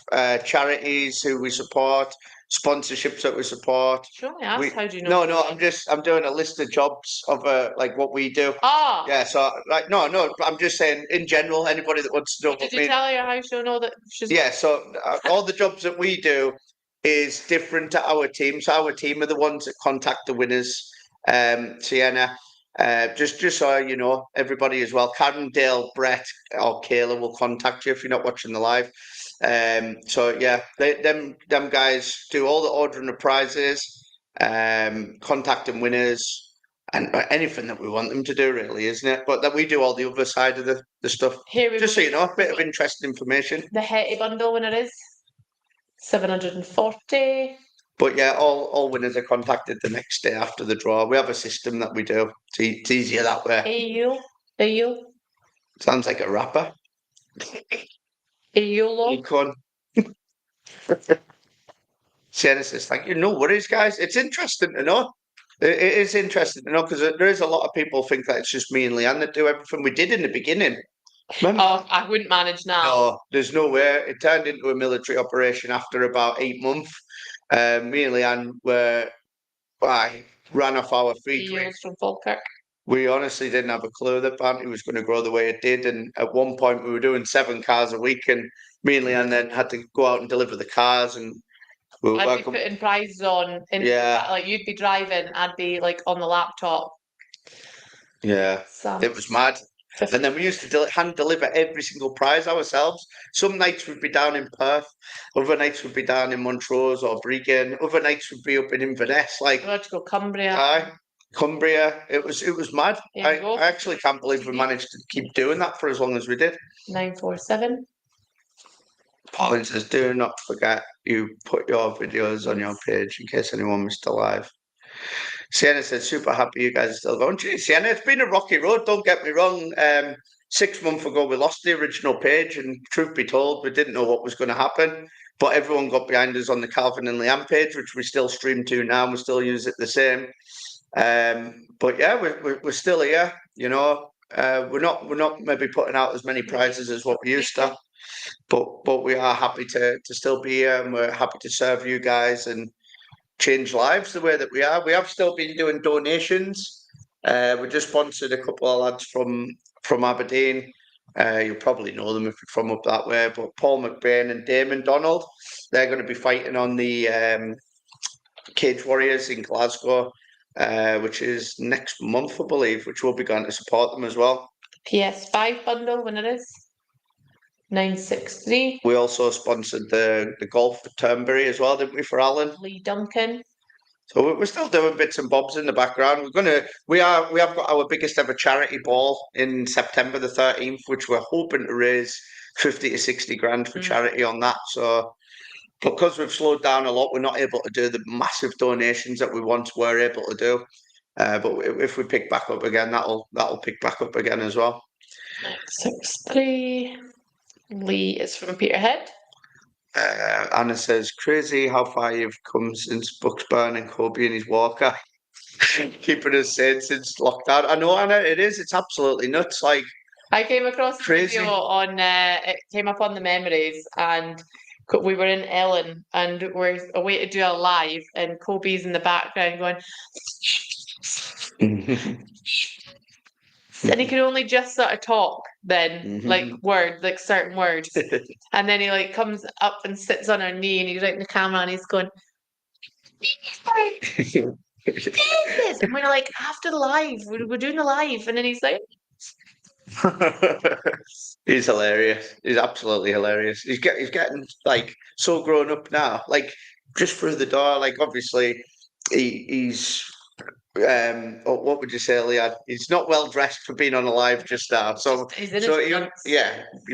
charities who we support, sponsorships that we support. Sure, I asked, how do you know? No, I'm doing a list of jobs of like what we do. Oh. Yeah, so like no, I'm just saying in general, anybody that wants to know. Did you tell her how she'll know that she's? Yeah, so all the jobs that we do is different to our team. So our team are the ones that contact the winners. Sienna, just so you know, everybody as well. Karen, Dale, Brett, or Kayla will contact you if you're not watching the live. So yeah, them guys do all the ordering of prizes, contacting winners, and anything that we want them to do, really, isn't it? But that we do all the other side of the stuff. Just so you know, a bit of interesting information. The HETTY bundle winner is 740. But yeah, all winners are contacted the next day after the draw. We have a system that we do. It's easier that way. Eel. Sounds like a rapper. Eolo. Econ. Sienna says, thank you. No worries, guys. It's interesting to know. It is interesting to know because there is a lot of people think that it's just me and Leanne that do everything. We did in the beginning. Remember? Oh, I wouldn't manage now. No, there's no way. It turned into a military operation after about 8 months. Me and Leanne ran off our feet. Eels from Falkirk. We honestly didn't have a clue that Banty was going to grow the way it did. And at one point, we were doing 7 cars a week, and me and Leanne then had to go out and deliver the cars. And we were I'd be putting prizes on. Like you'd be driving, I'd be like on the laptop. Yeah, it was mad. And then we used to hand deliver every single prize ourselves. Some nights would be down in Perth, other nights would be down in Montrose or Bregan, other nights would be up in Inverness. Like, Let's go Cumbria. aye, Cumbria. It was mad. There you go. I actually can't believe we managed to keep doing that for as long as we did. 947. Pauline says, do not forget you put your videos on your page in case anyone missed a live. Sienna said, super happy you guys are still going. Gee, Sienna, it's been a rocky road, don't get me wrong. 6 months ago, we lost the original page, and truth be told, we didn't know what was going to happen. But everyone got behind us on the Calvin and Leanne page, which we still stream to now, and we still use it the same. But yeah, we're still here, you know. We're not maybe putting out as many prizes as what we used to, but we are happy to still be here, and we're happy to serve you guys and change lives the way that we are. We have still been doing donations. We just sponsored a couple of lads from Aberdeen. You'll probably know them if you're from up that way, but Paul McBain and Damon Donald, they're going to be fighting on the Cage Warriors in Glasgow, which is next month, I believe, which we'll be going to support them as well. PS5 bundle when it is. 963. We also sponsored the golf at Turnberry as well, didn't we, for Alan? Lee Duncan. So we're still doing bits and bobs in the background. We have got our biggest ever charity ball in September the 13th, which we're hoping to raise 50 to 60 grand for charity on that. So because we've slowed down a lot, we're not able to do the massive donations that we once were able to do. But if we pick back up again, that'll pick back up again as well. 963. Lee is from Peterhead. Anna says, crazy how far you've come since Bucksburn and Kobe and his walker. Keeping us sane since lockdown. I know, Anna, it is. It's absolutely nuts. Like, I came across a crazy. video on, it came up on the memories, and we were in Ellen and we're away to do a live, and Kobe's in the background going, and he could only just sort of talk then, like certain words. And then he like comes up and sits on our knee, and he's right in the camera, and he's going, and we're like, after the live, we're doing the live, and then he's like, he's hilarious. He's absolutely hilarious. He's getting like so grown up now. Like just through the door. Like obviously he's what would you say, Leanne? He's not well dressed for being on a live just now. So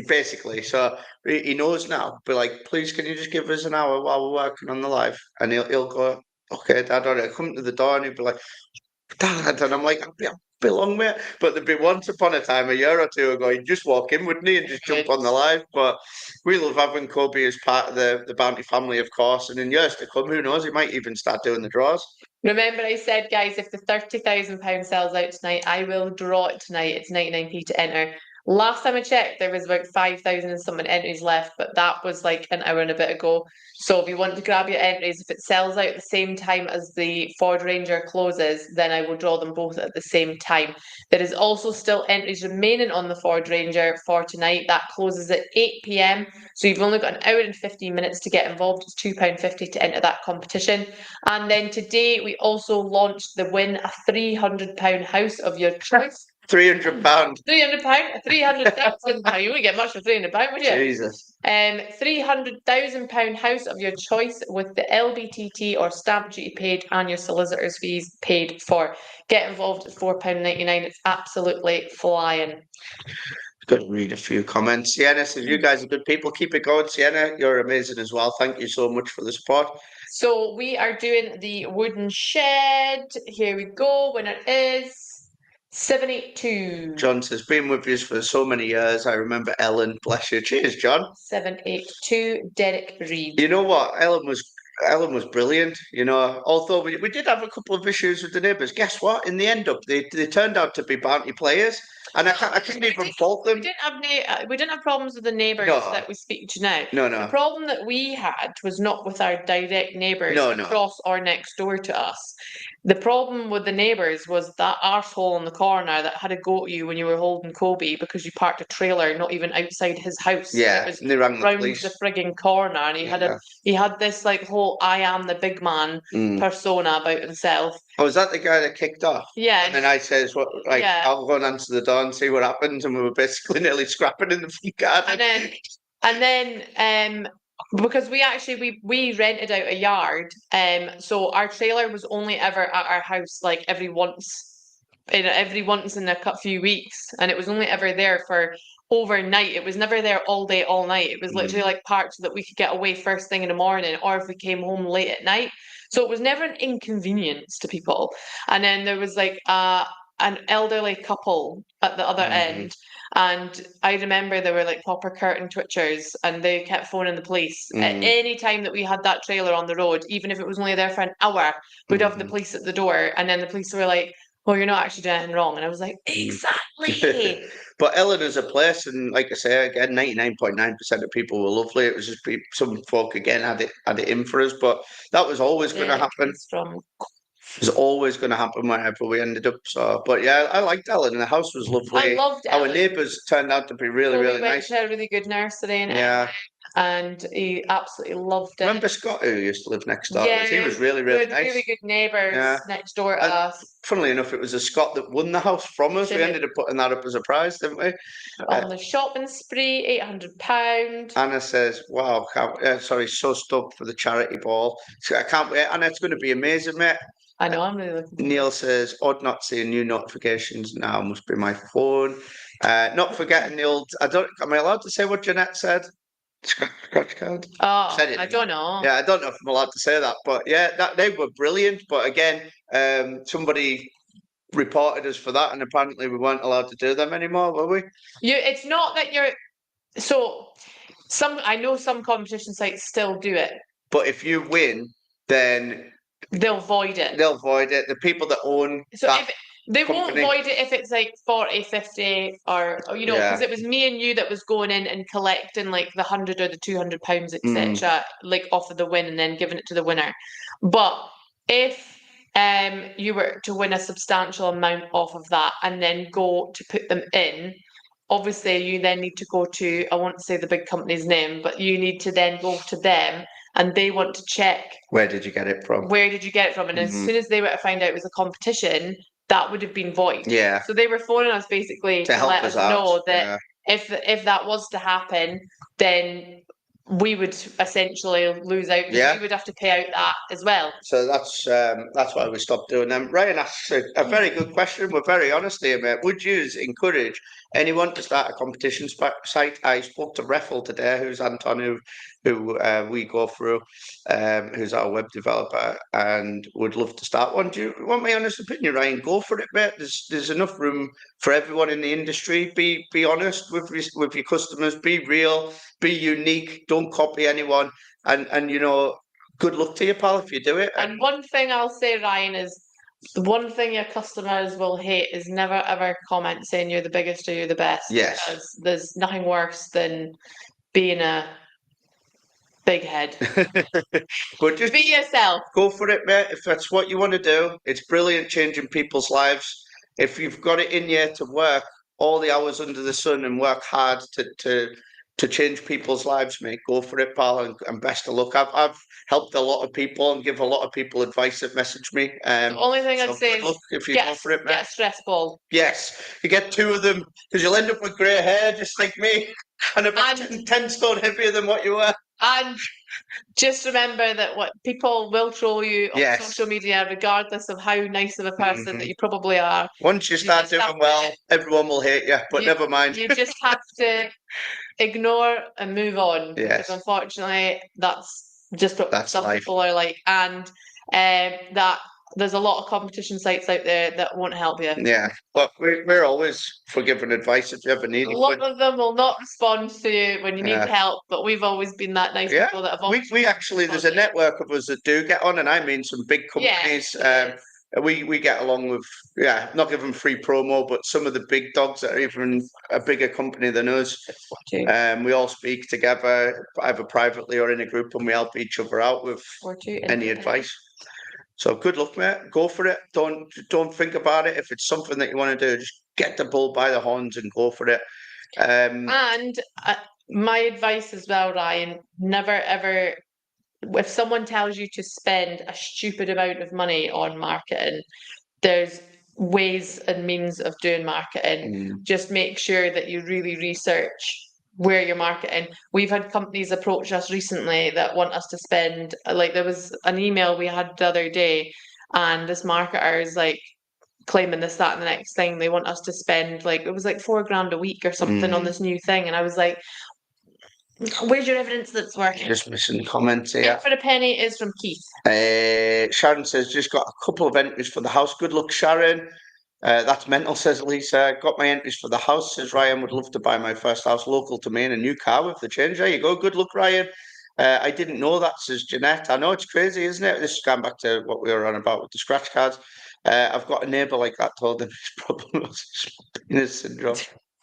basically. So he knows now. Be like, please, can you just give us an hour while we're working on the live? And he'll go, okay, Dad. All right. Come to the door, and he'll be like, Dad, and I'm like, I'll be long, mate. But there'd be once upon a time, a year or two ago, he'd just walk in, wouldn't he, and just jump on the live. But we love having Kobe as part of the Bounty family, of course. And in years to come, who knows? He might even start doing the draws. Remember, I said, guys, if the £30,000 sells out tonight, I will draw it tonight. It's 99p to enter. Last time I checked, there was about 5,000 and something entries left, but that was like an hour and a bit ago. So if you want to grab your entries, if it sells out at the same time as the Ford Ranger closes, then I will draw them both at the same time. There is also still entries remaining on the Ford Ranger for tonight. That closes at 8 p.m. So you've only got an hour and 15 minutes to get involved. It's £2.50 to enter that competition. And then today we also launched the Win a £300 house of your choice. £300. £300, £300,000. You wouldn't get much for £300, would you? Jesus. £300,000 house of your choice with the LBTT or stamp duty paid and your solicitor's fees paid for. Get involved at £4.99. It's absolutely flying. Got to read a few comments. Sienna says, you guys are good people. Keep it going, Sienna. You're amazing as well. Thank you so much for the support. So we are doing the wooden shed. Here we go. Winner is 782. John says, been with you for so many years. I remember Ellen. Bless you. Cheers, John. 782. Derek Reed. You know what? Ellen was brilliant. You know, although we did have a couple of issues with the neighbours. Guess what? In the end up, they turned out to be bounty players. And I can't even fault them. We didn't have problems with the neighbours that we speak to now. No. The problem that we had was not with our direct neighbours across or next door to us. The problem with the neighbours was that arsehole in the corner that had a go at you when you were holding Kobe because you parked a trailer not even outside his house. Yeah, it was and they rang the round police. the frigging corner, and he had this like whole I am the big man persona about himself. Oh, was that the guy that kicked off? Yeah. And then I says, "What? Like, I'll go and answer the door." on, see what happens, and we were basically nearly scrapping in the front garden. And then because we rented out a yard, so our trailer was only ever at our house like every once in a few weeks, and it was only ever there for overnight. It was never there all day, all night. It was literally like parked so that we could get away first thing in the morning, or if we came home late at night. So it was never an inconvenience to people. And then there was like an elderly couple at the other end. And I remember there were like proper curtain twitchers, and they kept phoning the police. At any time that we had that trailer on the road, even if it was only there for an hour, we'd have the police at the door, and then the police were like, well, you're not actually doing anything wrong. And I was like, exactly. But Eleanor's a place, and like I say again, 99.9% of people were lovely. It was just some folk again had it in for us, but that was always going to happen. It was always going to happen wherever we ended up. So, but yeah, I liked Ellen, and the house was lovely. I loved Our Ellen. neighbours turned out to be really, So really we went nice. to a really good nursery in Yeah. and he absolutely loved it. Remember Scott, who used to live next door? Yeah, He was really, really we had nice. really good neighbours next door to us. Funnily enough, it was a Scott that won the house from us. We ended up putting that up as a prize, didn't we? On the shopping spree, £800. Anna says, wow, so stoked for the charity ball. So I can't wait. Anna, it's going to be amazing, mate. I know, I'm really looking forward. Neil says, odd not seeing new notifications now, must be my phone. Not forgetting the old, am I allowed to say what Jeanette said? Scratch card? Oh, I don't know. Yeah, I don't know if I'm allowed to say that, but yeah, they were brilliant. But again, somebody reported us for that, and apparently we weren't allowed to do them anymore, were we? It's not that you're, so I know some competition sites still do it. But if you win, then they'll void it. They'll void it. The people that own they won't void it if it's like 40, 50 or because it was me and you that was going in and collecting like the £100 or the £200, etc., like off of the win and then giving it to the winner. But if you were to win a substantial amount off of that and then go to put them in, obviously you then need to go to, I won't say the big company's name, but you need to then go to them and they want to check. Where did you get it from? And as soon as they were to find out it was a competition, that would have been void. Yeah. So they were phoning us basically to let us know that if that was to happen, then we would essentially lose out. Yeah. We would have to pay out that as well. So that's why we stopped doing them. Ryan asks a very good question. We're very honest here, mate. Would you encourage anyone to start a competition site? I spoke to Raffle today, who's Anton, who we go through, who's our web developer, and would love to start one. Do you want my honest opinion, Ryan? Go for it, mate. There's enough room for everyone in the industry. Be honest with your customers. Be real. Be unique. Don't copy anyone. And good luck to you, pal, if you do it. And one thing I'll say, Ryan, is the one thing your customers will hate is never ever comment saying you're the biggest or you're the best. Yes. Because there's nothing worse than being a big head. But just be yourself. Go for it, mate. If that's what you want to do, it's brilliant changing people's lives. If you've got it in you to work all the hours under the sun and work hard to change people's lives, mate, go for it, pal, and best of luck. I've helped a lot of people and give a lot of people advice that message me. The only thing I'd say is if you go for it, mate. Get a stress ball. Yes, you get 2 of them because you'll end up with grey hair just like me and about 10 stone heavier than what you were. And just remember that what people will troll you on social media, regardless of how nice of a person that you probably are. Once you start doing well, everyone will hate you, but never mind. You just have to ignore and move on. Yes. Because unfortunately, that's just what some life. people are like. And that there's a lot of competition sites out there that won't help you. Yeah, but we're always for giving advice if you ever need it. A lot of them will not respond to you when you need help, but we've always been that nice people that have always we actually, there's a network of us that do get on, and I mean some big companies. We get along with, not giving free promo, but some of the big dogs that are even a bigger company than us. We all speak together, either privately or in a group, and we help each other out with any advice. So good luck, mate. Go for it. Don't think about it. If it's something that you want to do, just get the bull by the horns and go for it. And my advice as well, Ryan, never ever, if someone tells you to spend a stupid amount of money on marketing, there's ways and means of doing marketing. Just make sure that you really research where you're marketing. We've had companies approach us recently that want us to spend, like there was an email we had the other day, and this marketer is like claiming this, that, and the next thing. They want us to spend like, it was like $4,000 a week or something on this new thing. And I was like, where's your evidence that's working? Just missing comments here. For a penny is from Keith. Sharon says, just got a couple of entries for the house. Good luck, Sharon. That's mental, says Lisa. Got my entries for the house, says Ryan. Would love to buy my first house local to me and a new car with the change. There you go. Good luck, Ryan. I didn't know that, says Jeanette. I know it's crazy, isn't it? This is going back to what we were on about with the scratch cards. I've got a neighbour like that, told him his problem was penis syndrome.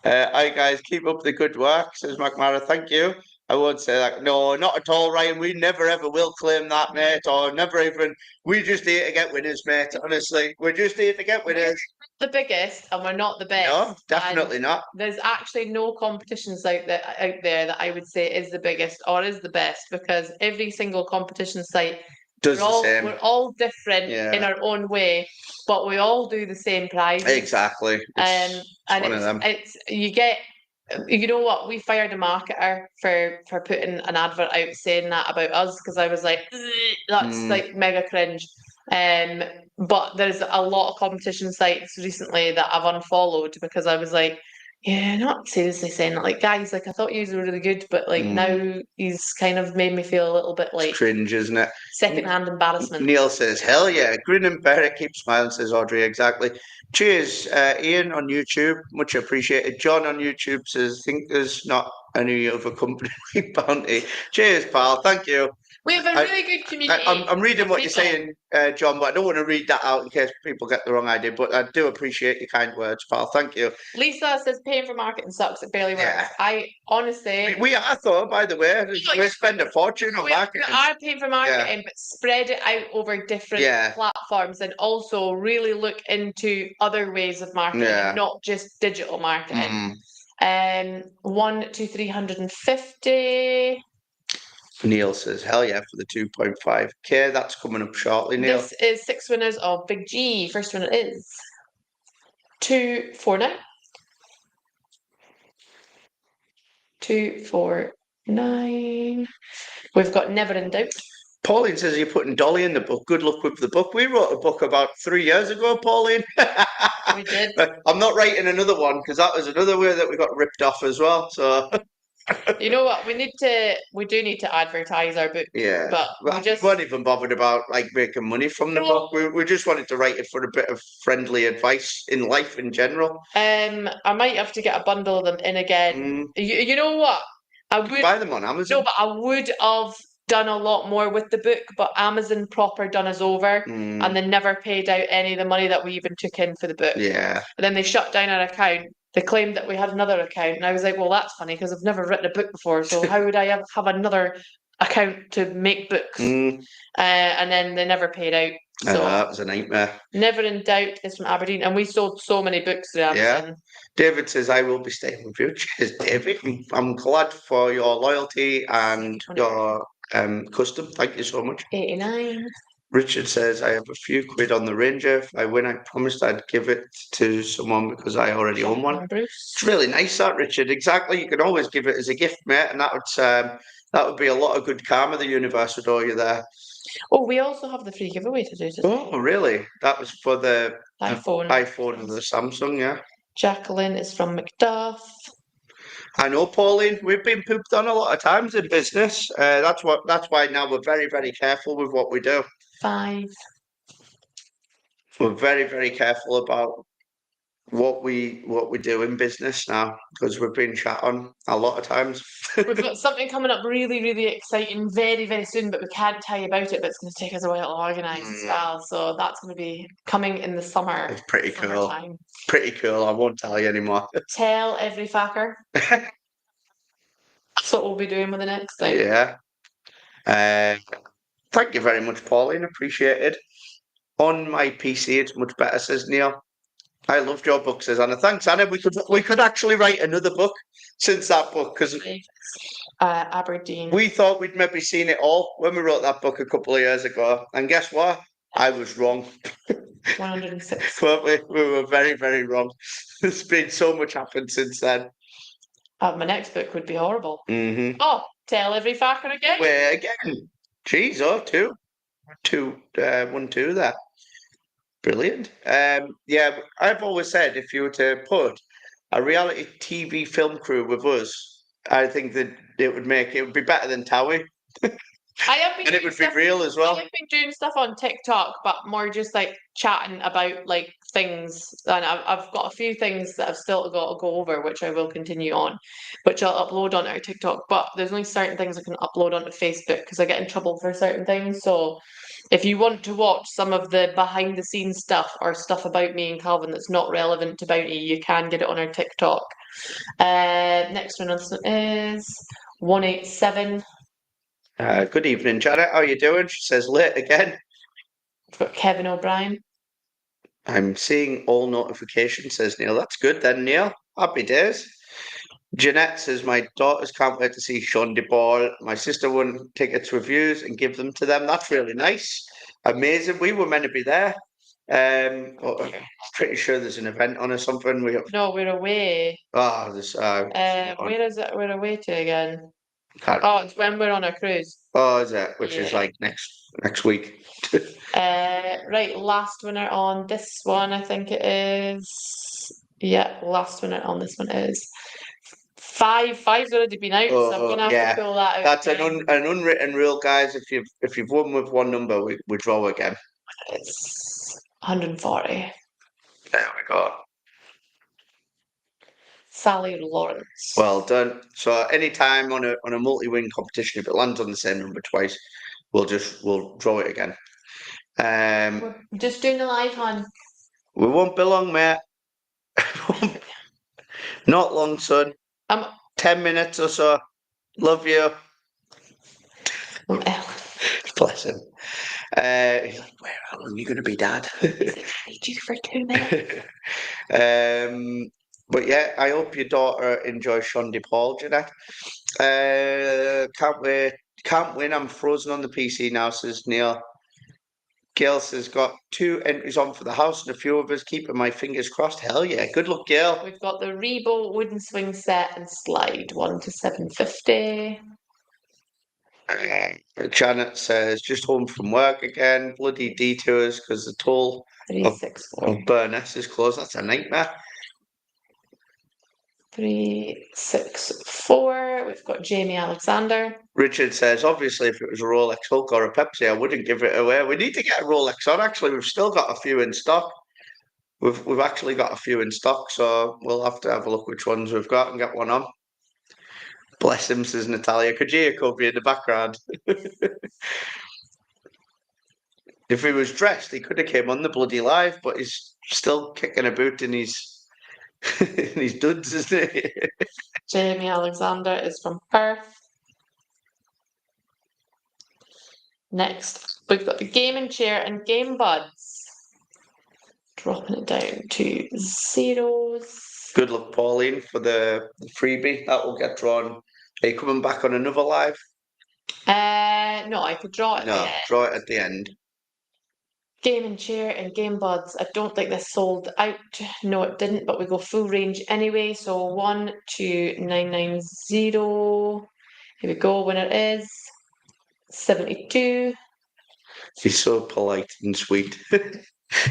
Hi, guys. Keep up the good work, says McMara. Thank you. I won't say that. No, not at all, Ryan. We never ever will claim that, mate, or never even. We just here to get winners, mate. Honestly, we're just here to get winners. The biggest, and we're not the best. No, definitely not. There's actually no competitions out there that I would say is the biggest or is the best, because every single competition site does the same. We're all different in our own way, but we all do the same prizes. Exactly. It's one of them. You get. You know what? We fired a marketer for putting an advert out saying that about us, because I was like, that's like mega cringe. But there's a lot of competition sites recently that I've unfollowed because I was like, yeah, not seriously saying that. Like, guys, like I thought you were really good, but like now he's kind of made me feel a little bit like it's cringe, isn't it? Secondhand embarrassment. Neil says, hell yeah, grin and bear it, keep smiling, says Audrey. Exactly. Cheers, Ian on YouTube, much appreciated. John on YouTube says, think there's not any other company bounty. Cheers, pal. Thank you. We have a really good community. I'm reading what you're saying, John, but I don't want to read that out in case people get the wrong idea. But I do appreciate your kind words, pal. Thank you. Lisa says paying for marketing sucks. It barely works. Yeah. I honestly... We are, though, by the way. We spend a fortune on marketing. We are paying for marketing, but spread it out over different platforms, and also really look into other ways of marketing, not just digital marketing. 350. Neil says, hell yeah, for the 2.5k. That's coming up shortly, Neil. This is 6 winners of Big G. First winner is 249. 249. We've got Never in Doubt. Pauline says you're putting Dolly in the book. Good luck with the book. We wrote a book about 3 years ago, Pauline. We did. I'm not writing another one because that was another way that we got ripped off as well. So... You know what? We do need to advertise our book. Yeah, but we weren't even bothered about like making money from the book. We just wanted to write it for a bit of friendly advice in life in general. I might have to get a bundle of them in again. You know what? I would buy them on Amazon. No, but I would have done a lot more with the book, but Amazon proper done us over, and they never paid out any of the money that we even took in for the book. Yeah. And then they shut down our account. They claimed that we had another account, and I was like, well, that's funny because I've never written a book before, so how would I have another account to make books? And then they never paid out. So that was a nightmare. Never in Doubt is from Aberdeen, and we sold so many books through Amazon. Yeah. David says, I will be staying with you. Cheers, David. I'm glad for your loyalty and your custom. Thank you so much. 89. Richard says, I have a few quid on the Ranger. If I win, I promised I'd give it to someone because I already own one. It's really nice, that, Richard. Exactly. You can always give it as a gift, mate, and that would be a lot of good karma the universe would owe you there. Oh, we also have the free giveaway to do today. Oh, really? That was for the iPhone and the Samsung, yeah. Jacqueline is from Macduff. I know, Pauline. We've been pooped on a lot of times in business. That's why now we're very, very careful with what we do. 5. We're very, very careful about what we do in business now because we've been chat on a lot of times. We've got something coming up really, really exciting very, very soon, but we can't tell you about it, but it's going to take us a while to organise as well. So that's going to be coming in the summer. It's pretty cool. Pretty cool. I won't tell you anymore. Tell every fucker. That's what we'll be doing with the next thing. Yeah. Thank you very much, Pauline. Appreciate it. On my PC, it's much better, says Neil. I loved your book, says Anna. Thanks, Anna. We could actually write another book since that book because Aberdeen. We thought we'd maybe seen it all when we wrote that book a couple of years ago, and guess what? I was wrong. 106. Weren't we? We were very, very wrong. There's been so much happened since then. My next book would be horrible. Mm-hmm. Oh, tell every fucker again. Where again? Jeez, oh, two, 1-2 there. Brilliant. Yeah, I've always said if you were to put a reality TV film crew with us, I think that it would be better than Towie, I have been and it doing would be stuff. real as I well. have been doing stuff on TikTok, but more just like chatting about like things. And I've got a few things that I've still got to go over, which I will continue on, which I'll upload on our TikTok. But there's only certain things I can upload onto Facebook because I get in trouble for certain things. So if you want to watch some of the behind the scenes stuff or stuff about me and Calvin that's not relevant to Bounty, you can get it on our TikTok. Next one is 187. Good evening, Janet. How you doing? She says late again. We've got Kevin O'Brien. I'm seeing all notifications, says Neil. That's good then, Neil. Happy days. Jeanette says, my daughters can't wait to see Sean DeBall. My sister won tickets reviews and give them to them. That's really nice. Amazing. We were meant to be there. But I'm pretty sure there's an event on or something. No, we're away. There's Where is it? We're away to again. can't- Oh, it's when we're on a cruise. is it? Which is Yeah. like next week. Right, last winner on this one, I think it is. Yeah, last winner on this one is five. Five's already been out, so I'm gonna have yeah. to pull that out. That's again. an unwritten rule, guys. If you've won with one number, we draw again. It's 140. There we go. Sally Lawrence. Well done. So any time on a multi-win competition, if it lands on the same number twice, we'll draw it again. We're just doing the live one. We won't be long, mate. Not long, son. 10 minutes or so. Love you. Bless him. He's like, how long are you going to be, Dad? I need you for 2 minutes. But yeah, I hope your daughter enjoys Sean DePaul, Jeanette. Can't wait. Can't win. I'm frozen on the PC now, says Neil. Gail says, got 2 entries on for the house and a few of us keeping my fingers crossed. Hell yeah. Good luck, Gail. We've got the Rebo wooden swing set and slide 1 to 750. Janet says, just home from work again. Bloody detours because the toll 364. of Burness is closed. That's a nightmare. 364. We've got Jamie Alexander. Richard says, obviously, if it was a Rolex Hulk or a Pepsi, I wouldn't give it away. We need to get a Rolex on. Actually, we've still got a few in stock. We've actually got a few in stock, so we'll have to have a look which ones we've got and get one on. Bless him, says Natalia. Could you hear Kobe in the background? If he was dressed, he could have came on the bloody live, but he's still kicking a boot in his in his duds, isn't he? Jamie Alexander is from Perth. Next, we've got the gaming chair and GameBuds. Dropping it down to zeros. Good luck, Pauline, for the freebie. That will get drawn. Are you coming back on another live? No, I could draw it. No, draw it at the end. Gaming chair and GameBuds. I don't think this sold out. No, it didn't, but we go full range anyway. So 12990. Here we go. Winner is 72. He's so polite and sweet.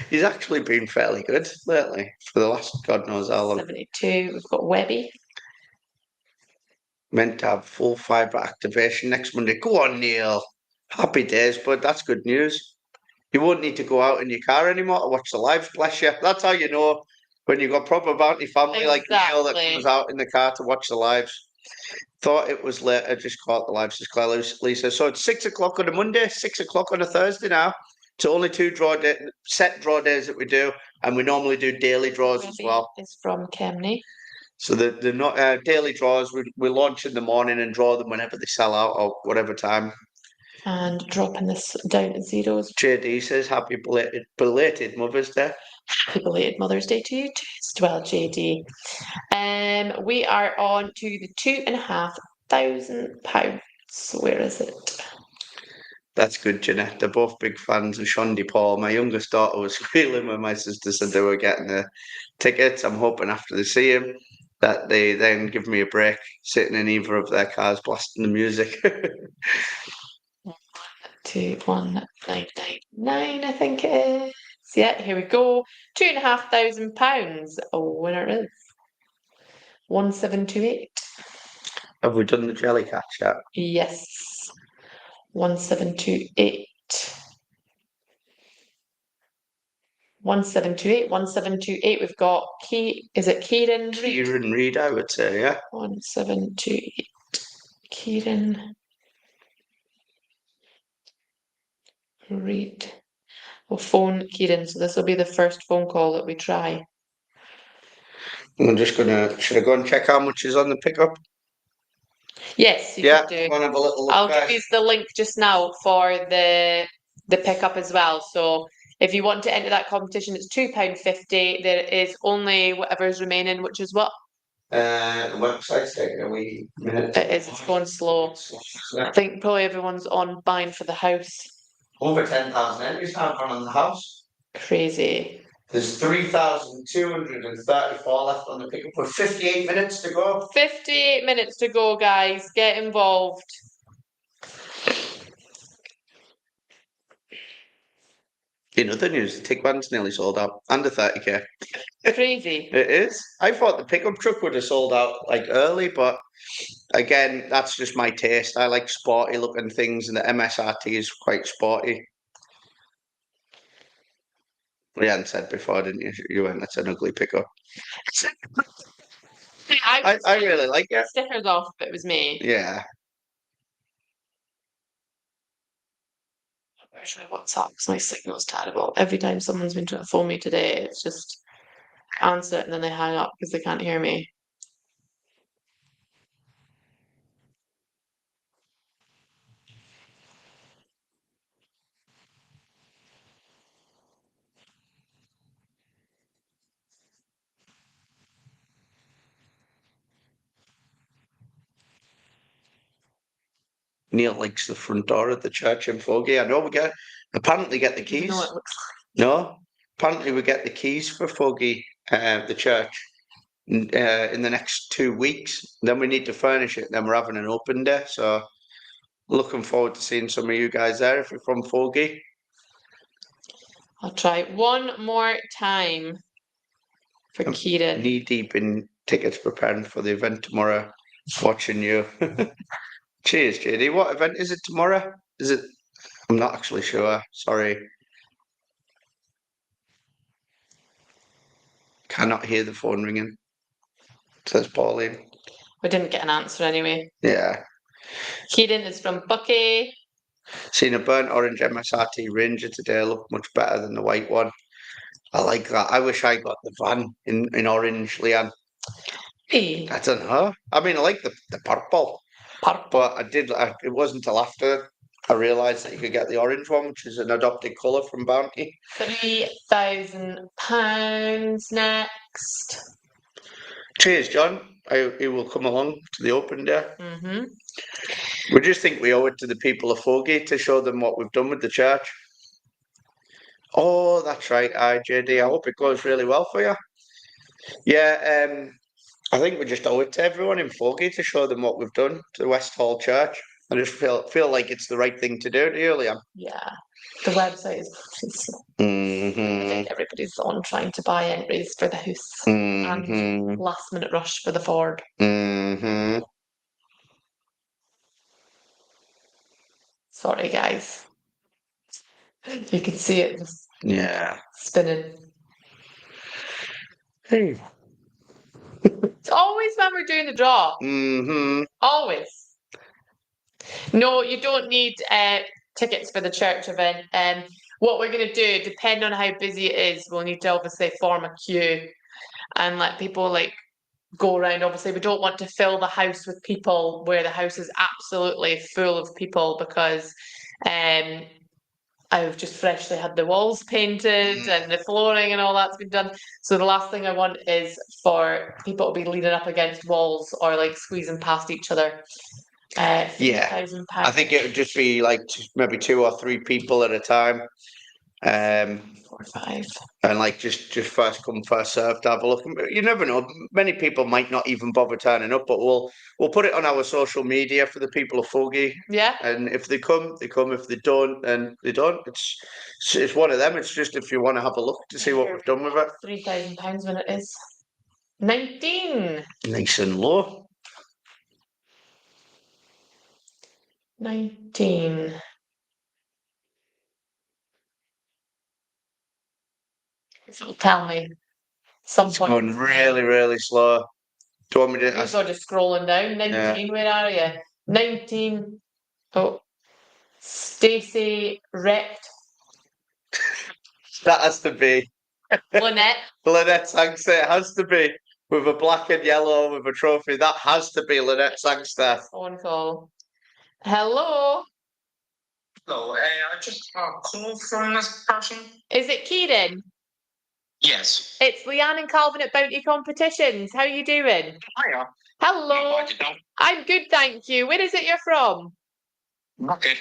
He's actually been fairly good lately for the last God knows how long. 72. We've got Webby. Meant to have full fibre activation next Monday. Go on, Neil. Happy days, bud. That's good news. You won't need to go out in your car anymore to watch the lives, bless you. That's how you know when you've got proper bounty family like Neil that comes out in the car to watch the lives. Thought it was late. I just caught the lives, says Claire Lisa. So it's 6 o'clock on a Monday, 6 o'clock on a Thursday now. It's only 2 set draw days that we do, and we normally do daily draws Webby as well. is from Kemney. So the not daily draws we launch in the morning and draw them whenever they sell out or whatever time. And dropping this down to zeros. JD says happy belated Mother's Day. Happy belated Mother's Day to you too as well, JD. We are on to the £2,500. Where is it? That's good, Jeanette. They're both big fans of Shondi Paul. My youngest daughter was squealing when my sister said they were getting the tickets. I'm hoping after they see him that they then give me a break sitting in either of their cars blasting the music. 21999, I think it is. Yeah, here we go. £2,500. Oh, winner is 1728. Have we done the jelly catch yet? Yes. 1728. 1728. We've got is it Kieran Reid? Kieran Reid, I would say, yeah. 1728. Kieran Reid. We'll phone Kieran, so this will be the first phone call that we try. I'm just gonna. Should I go and check how much is on the pickup? Yes, you Yeah, could do. go and have a little look, I'll guys. give you the link just now for the pickup as well. So if you want to enter that competition, it's £2.50. There is only whatever's remaining, which is what? The website's taking a wee minute. It is. It's going slow. I think probably everyone's on buying for the house. Over 10,000 entries now gone on the house. Crazy. There's 3,234 left on the pickup with 58 minutes to go. 58 minutes to go, guys. Get involved. In other news, the Tiguan's nearly sold out. Under 30k. Crazy. It is. I thought the pickup truck would have sold out like early, but again, that's just my taste. I like sporty looking things, and the MSRT is quite sporty. We hadn't said before, didn't you? You went, that's an ugly pickup. I really like it. Stickers off if it was me. Yeah. Where's my WhatsApp? 'Cause my signal's terrible. Every time someone's been trying to phone me today, it's just answer it and then they hang up because they can't hear me. Neil likes the front door of the church in Fogey. I know we apparently get the You keys. know what it looks No, apparently we get the keys for Fogey, the church, in the next 2 weeks. Then we need to furnish it. Then we're having an open day. So looking forward to seeing some of you guys there if you're from Fogey. I'll try one more time for Kieran. Knee deep in tickets preparing for the event tomorrow. Watching you. Cheers, JD. What event is it tomorrow? Is it? I'm not actually sure. Sorry. Cannot hear the phone ringing. Says Pauline. We didn't get an answer anyway. Yeah. Kieran is from Bucky. Seen a burnt orange MSRT Ranger today. Looked much better than the white one. I like that. I wish I got the van in orange, Leanne. Hey. I don't know. I mean, I like the purple. But it wasn't until after I realised that you could get the orange one, which is an adopted colour from Bounty. £3,000 next. Cheers, John. He will come along to the open day. Mm-hmm. We just think we owe it to the people of Fogey to show them what we've done with the church. Oh, that's right, JD. I hope it goes really well for you. Yeah, I think we just owe it to everyone in Fogey to show them what we've done to the West Hall Church. I just feel like it's the right thing to do, do you, Liam? Yeah. The website is I think everybody's on trying to buy entries for the house and last minute rush for the Ford. Sorry, guys. You can see it just spinning. Hey. It's always when we're doing the draw. Always. No, you don't need tickets for the church event. What we're going to do, depending on how busy it is, we'll need to obviously form a queue and let people go around. Obviously, we don't want to fill the house with people where the house is absolutely full of people because I've just freshly had the walls painted and the flooring and all that's been done. So the last thing I want is for people to be leaning up against walls or squeezing past each other. Yeah. £3,000. I think it would just be like maybe 2 or 3 people at a time. 4 or 5. And like just first come, first served to have a look. You never know. Many people might not even bother turning up, but we'll put it on our social media for the people of Foggy. Yeah. And if they come, they come. If they don't, then they don't. It's one of them. It's just if you want to have a look to see what we've done with it. £3,000 when it is 19. Nice and low. 19. It'll tell me some It's point. going really, really slow. Do you want me to? You're sort of scrolling down. 19, where are you? 19. Oh, Stacey wrecked. That has to be Lynette. Lynette Sangster. It has to be with a black and yellow with a trophy. That has to be Lynette Sangster. Phone call. Hello. Hello, I just got a call from this person. Is it Kieran? Yes. It's Leanne and Calvin at Bounty Competitions. How are you doing? Hiya. Hello. I'm good, thank you. Where is it you're from? Okay.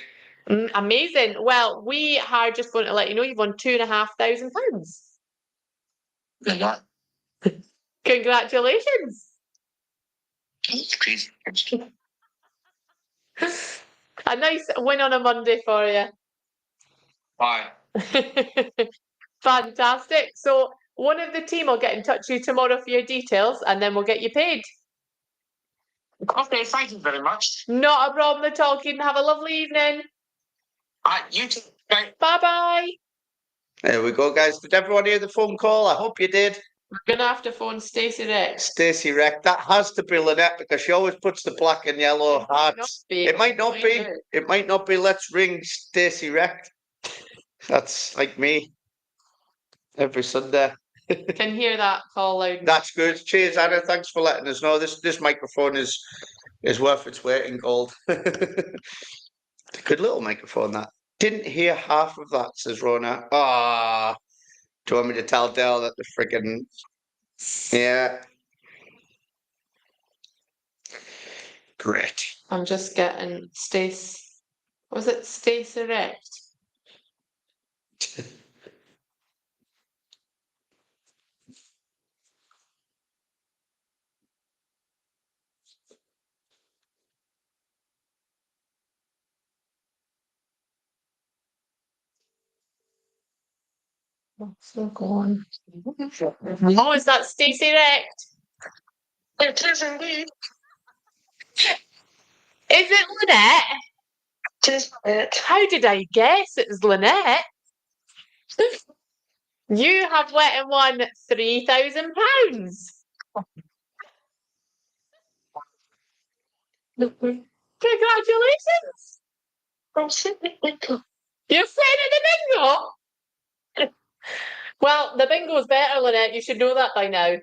Amazing. Well, we are just going to let you know you've won £2,500. Yeah. Congratulations. That's crazy. A nice win on a Monday for you. Bye. Fantastic. So one of the team will get in touch with you tomorrow for your details and then we'll get you paid. Okay, thank you very much. Not a problem at all, Keaton. Have a lovely evening. You too. Bye. Bye-bye. There we go, guys. Did everyone hear the phone call? I hope you did. We're going to have to phone Stacey Rex. Stacey Reck. That has to be Lynette because she always puts the black and yellow hearts. It might not be. It might not be. Let's ring Stacey Reck. That's like me. Every Sunday. Can hear that call loud. That's good. Cheers, Anna. Thanks for letting us know. This microphone is worth its weight in gold. Good little microphone, that. Didn't hear half of that, says Rona. Ah, do you want me to tell Dale that the friggin'... Yeah. Great. I'm just getting was it Stacey Rex? What's going on? Oh, is that Stacey Rex? It is indeed. Is it Lynette? It is it. How did I guess it was Lynette? You have went and won £3,000. Congratulations! I'm sitting You're saying in the bingo? Well, the bingo's better, Lynette. You should know that by now.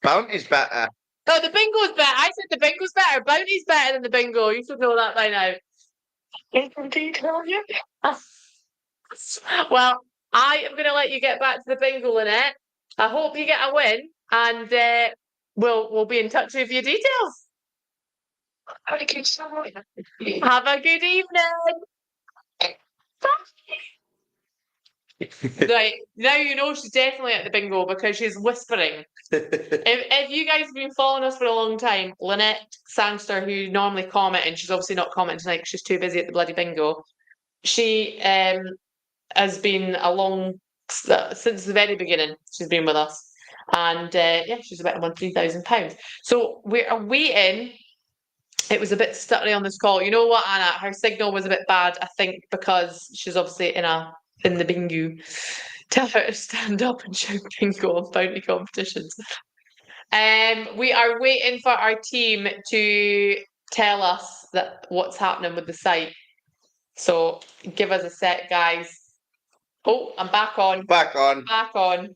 Bounty's better. Oh, the bingo's better. I said the bingo's better. Bounty's better than the bingo. You should know that by now. indeed, have you? Well, I am going to let you get back to the bingo, Lynette. I hope you get a win, and we'll be in touch with your details. Have a good summer. Have a good evening. Right, now you know she's definitely at the bingo because she's whispering. If you guys have been following us for a long time, Lynette Sangster, who normally comment, and she's obviously not commenting tonight because she's too busy at the bloody bingo, she has been along since the very beginning. She's been with us. And yeah, she's about £1,000. So we're waiting. It was a bit stuttery on this call. You know what, Anna? Her signal was a bit bad, I think, because she's obviously in the bingo. Tell her to stand up and shout bingo on Bounty Competitions. We are waiting for our team to tell us what's happening with the site. So give us a sec, guys. Oh, I'm back on. Back on. Back on.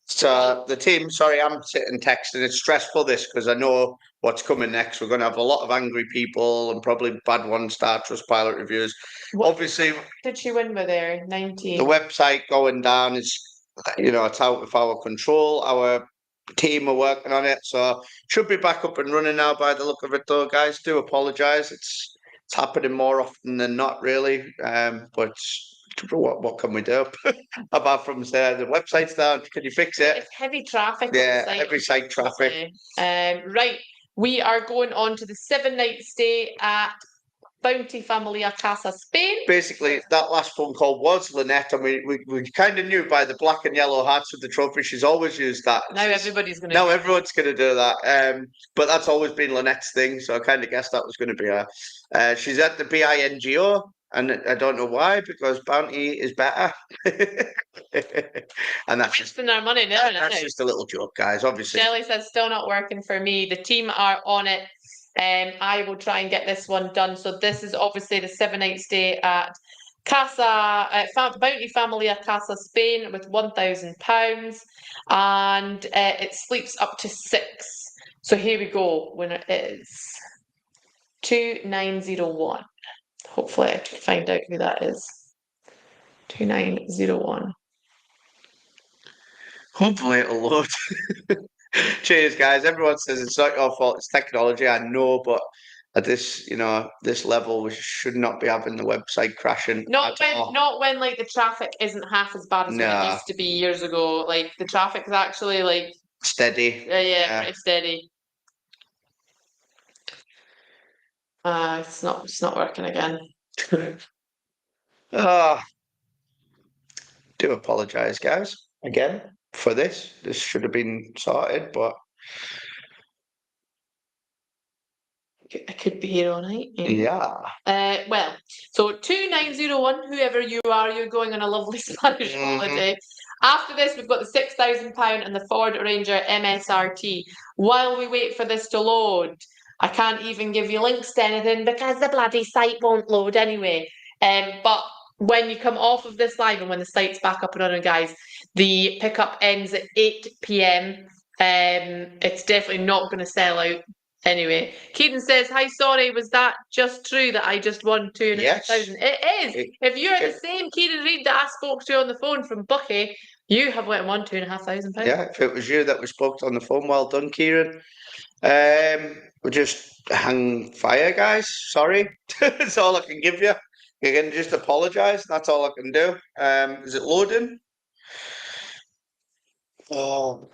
So the team, sorry, I'm sitting texting. It's stressful this because I know what's coming next. We're going to have a lot of angry people and probably bad one-star Trustpilot reviews. Obviously, did she win with her? 19. The website going down is, it's out of our control. Our team are working on it, so should be back up and running now by the look of it though, guys. Do apologise. It's happening more often than not, really. But what can we do? Apart from say the website's down, can you fix it? It's heavy traffic. Yeah, on the site, heavy site traffic. Right, we are going on to the 7-night stay at Bounty Familia Casa Spain. Basically, that last phone call was Lynette, and we kind of knew by the black and yellow hats with the trophy, she's always used that. Now everybody's going to. Now everyone's going to do that. But that's always been Lynette's thing, so I kind of guessed that was going to be her. She's at the BINGO, and I don't know why, because Bounty is better. And that's just, wasting our money now. that's just a little joke, guys, obviously. Shelley says, still not working for me. The team are on it. I will try and get this one done. So this is obviously the 7-night stay at Bounty Familia Casa Spain with £1,000, and it sleeps up to 6. So here we go. When it is 2901. Hopefully I can find out who that is. 2901. Hopefully it'll load. Cheers, guys. Everyone says it's not your fault, it's technology. I know, but at this, this level, we should not be having the website crashing. Not when like the traffic isn't half as bad as when it used to be years ago. Like the traffic is actually like steady. Yeah, pretty steady. It's not working again. Do apologise, guys, again for this. This should have been sorted, but I could be here all night. yeah. Well, so 2901, whoever you are, you're going on a lovely Spanish holiday. After this, we've got the £6,000 and the Ford Ranger MSRT. While we wait for this to load, I can't even give you links to anything because the bloody site won't load anyway. But when you come off of this live and when the site's back up and running, guys, the pickup ends at 8 p.m. It's definitely not going to sell out anyway. Keaton says, hi, sorry, was that just true that I just won 2,500? Yes. It is. If you're the same Kieran Reid that I spoke to on the phone from Bucky, you have went and won £2,500. Yeah, if it was you that we spoke to on the phone, well done, Kieran. We just hang fire, guys. Sorry. That's all I can give you. You can just apologise. That's all I can do. Is it loading? Oh,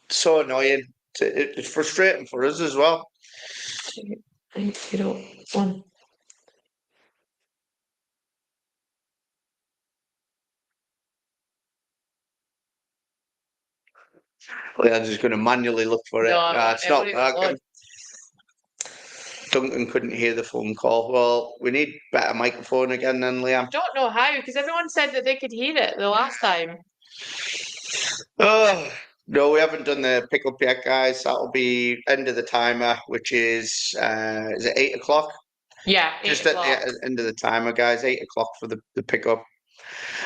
so annoying. It's frustrating for us as well. 901. I'm just going to manually look for it. No, it's not working. Duncan couldn't hear the phone call. Well, we need better microphone again then, Liam. I don't know how, because everyone said that they could hear it the last time. Oh, no, we haven't done the pickup yet, guys. That'll be end of the timer, which is it 8 o'clock? Yeah, 8 just o'clock. At the end of the timer, guys. 8 o'clock for the pickup.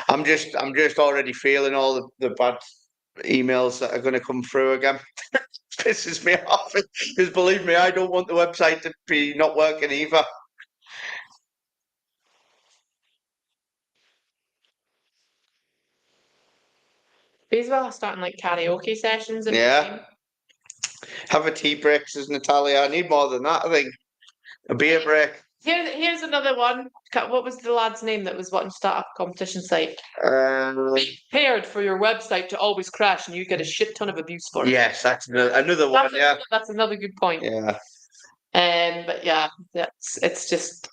I'm just already feeling all the bad emails that are going to come through again. Pisses me off because believe me, I don't want the website to be not working either. As well, starting like karaoke sessions and have a tea break, says Natalia. I need more than that. I think a beer break. Here's another one. What was the lad's name that was wanting to start up a competition site? Be prepared for your website to always crash and you get a shit ton of abuse for it. Yes, that's another one. That's another good point. Yeah. But yeah, it's just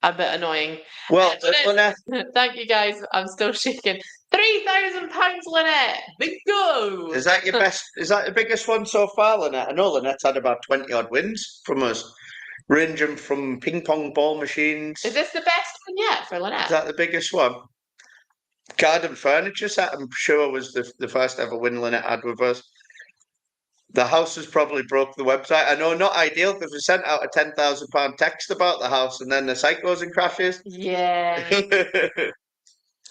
a bit annoying. Well, Lynette, thank you guys. I'm still shaking. £3,000, Lynette. Big go. Is that your best? Is that the biggest one so far, Lynette? I know Lynette's had about 20 odd wins from us, ranging from ping pong ball machines. Is this the best one yet for Lynette? Is that the biggest one? Garden furniture set, I'm sure, was the first ever win Lynette had with us. The house has probably broke the website. I know, not ideal, because we sent out a £10,000 text about the house and then the site goes and crashes. Yeah.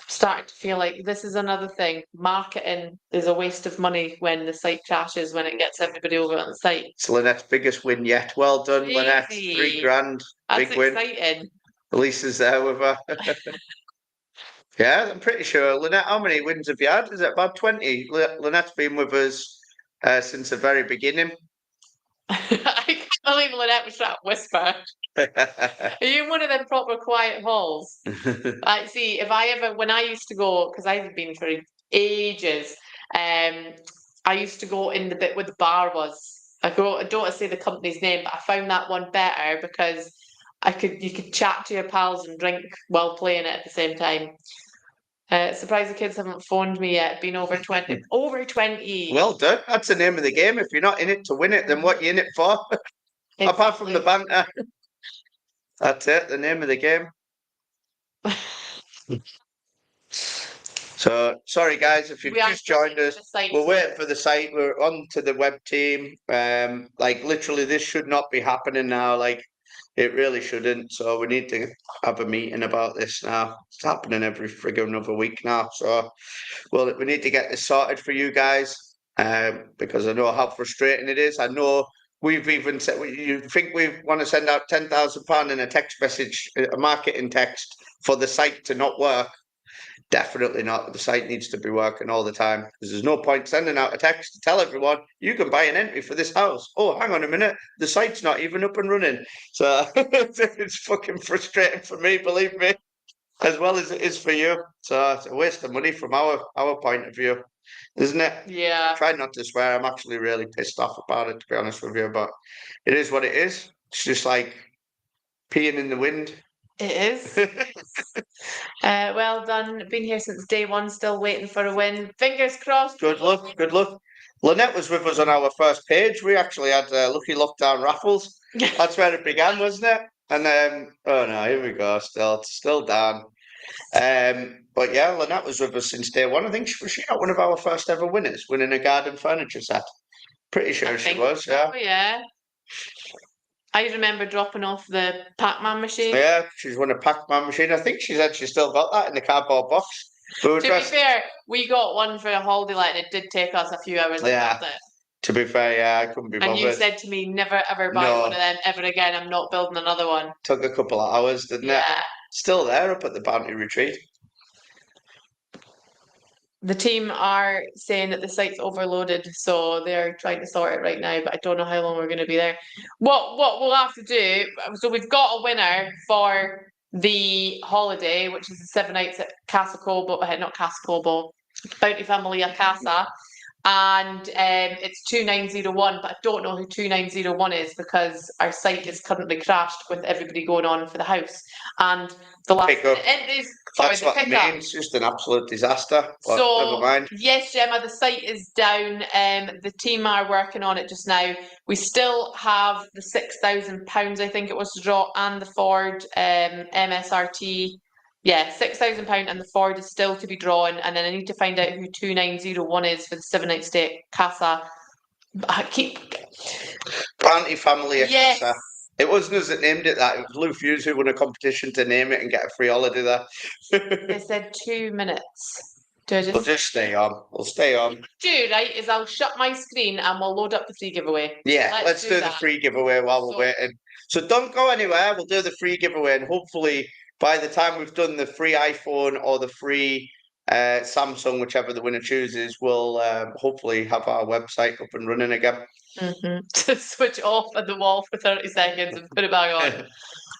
Starting to feel like this is another thing. Marketing is a waste of money when the site crashes, when it gets everybody over on the site. It's Lynette's biggest win yet. Well done, Lynette. £3,000. That's big win. Exciting. Lisa's there with her. Yeah, I'm pretty sure. Lynette, how many wins have you had? Is it about 20? Lynette's been with us since the very beginning. I can't believe Lynette was trying to whisper. Are you in one of them proper quiet halls? Like, see, if I ever, when I used to go, because I haven't been for ages, I used to go in the bit where the bar was. I don't want to say the company's name, but I found that one better because you could chat to your pals and drink while playing it at the same time. Surprised the kids haven't phoned me yet. Been over 20. Over 20. Well done. That's the name of the game. If you're not in it to win it, then what are you in it for? Apart from the banter. That's it, the name of the game. So, sorry guys, if you've just joined us, we're waiting for the site. We're on to the web team. Like, literally, this should not be happening now. Like, it really shouldn't. So, we need to have a meeting about this now. It's happening every friggin' other week now. So, well, we need to get this sorted for you guys because I know how frustrating it is. I know we've even said, you think we want to send out £10,000 in a text message, a marketing text for the site to not work? Definitely not. The site needs to be working all the time because there's no point sending out a text to tell everyone you can buy an entry for this house. Oh, hang on a minute, the site's not even up and running. So it's fucking frustrating for me, believe me, as well as it is for you. So it's a waste of money from our point of view, isn't it? Yeah. Try not to swear. I'm actually really pissed off about it, to be honest with you, but it is what it is. It's just like peeing in the wind. It is. Well done. Been here since day one, still waiting for a win. Fingers crossed. Good luck, good luck. Lynette was with us on our first page. We actually had Lucky Lockdown raffles. That's where it began, wasn't it? And then, oh no, here we go. Still down. But yeah, Lynette was with us since day one. I think she not one of our first ever winners, winning a garden furniture set. Pretty sure she was. Yeah. Oh yeah. I remember dropping off the Pac-Man machine. Yeah, she's won a Pac-Man machine. I think she said she still got that in the cardboard box. To be fair, we got one for a holiday light, and it did take us a few hours to build it. To be fair, yeah, I couldn't be bothered. And you said to me, never ever buy one of them ever again. I'm not building another one. Took a couple of hours, didn't it? Still there up at the Bounty Retreat. The team are saying that the site's overloaded, so they're trying to sort it right now, but I don't know how long we're going to be there. What we'll have to do, so we've got a winner for the holiday, which is the 7 nights at Casa Cobo, not Casa Cobo, Bounty Familia Casa, and it's 2901, but I don't know who 2901 is because our site is currently crashed with everybody going on for the house. And the last entries for That's the what pickup. I mean. It's just an absolute disaster. But So, never mind. yes, Gemma, the site is down. The team are working on it just now. We still have the £6,000, I think it was, to draw, and the Ford MSRT. Yeah, £6,000, and the Ford is still to be drawn. And then I need to find out who 2901 is for the 7 night stay at Casa. I keep Bounty Family. Yes. It wasn't us that named it that. It was Lou Fuse who won a competition to name it and get a free holiday there. They said 2 minutes. We'll just stay on. We'll stay on. Do right is I'll shut my screen and we'll load up the free giveaway. Yeah, let's do the free giveaway while we're waiting. So don't go anywhere. We'll do the free giveaway, and hopefully by the time we've done the free iPhone or the free Samsung, whichever the winner chooses, we'll hopefully have our website up and running again. To switch off at the wall for 30 seconds and put it back on.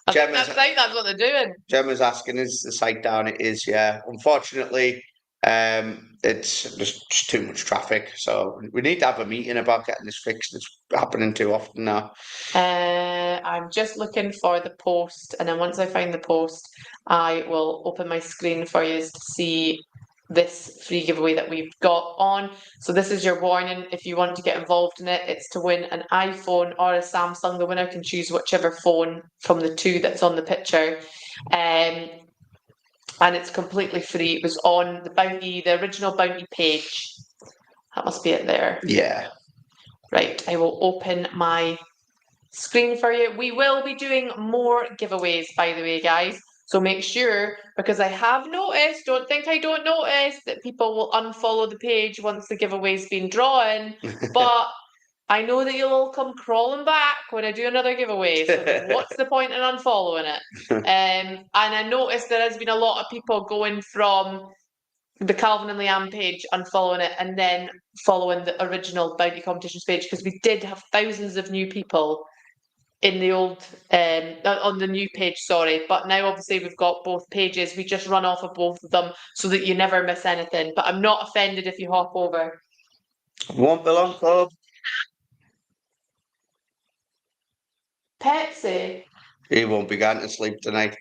I think that's what they're doing. Gemma's asking, is the site down? It is, yeah. Unfortunately, it's just too much traffic. So we need to have a meeting about getting this fixed. It's happening too often now. I'm just looking for the post, and then once I find the post, I will open my screen for you to see this free giveaway that we've got on. So this is your warning. If you want to get involved in it, it's to win an iPhone or a Samsung. The winner can choose whichever phone from the two that's on the picture. And it's completely free. It was on the original Bounty page. That must be it there. Yeah. Right, I will open my screen for you. We will be doing more giveaways, by the way, guys. So make sure, because I have noticed, don't think I don't notice, that people will unfollow the page once the giveaway's been drawn. But I know that you'll all come crawling back when I do another giveaway. So what's the point in unfollowing it? And I noticed there has been a lot of people going from the Calvin and Leanne page, unfollowing it, and then following the original Bounty Competitions page, because we did have thousands of new people in the old, on the new page, sorry. But now obviously we've got both pages. We just run off of both of them so that you never miss anything. But I'm not offended if you hop over. Won't be long, club. Pepsi. He won't be going to sleep tonight.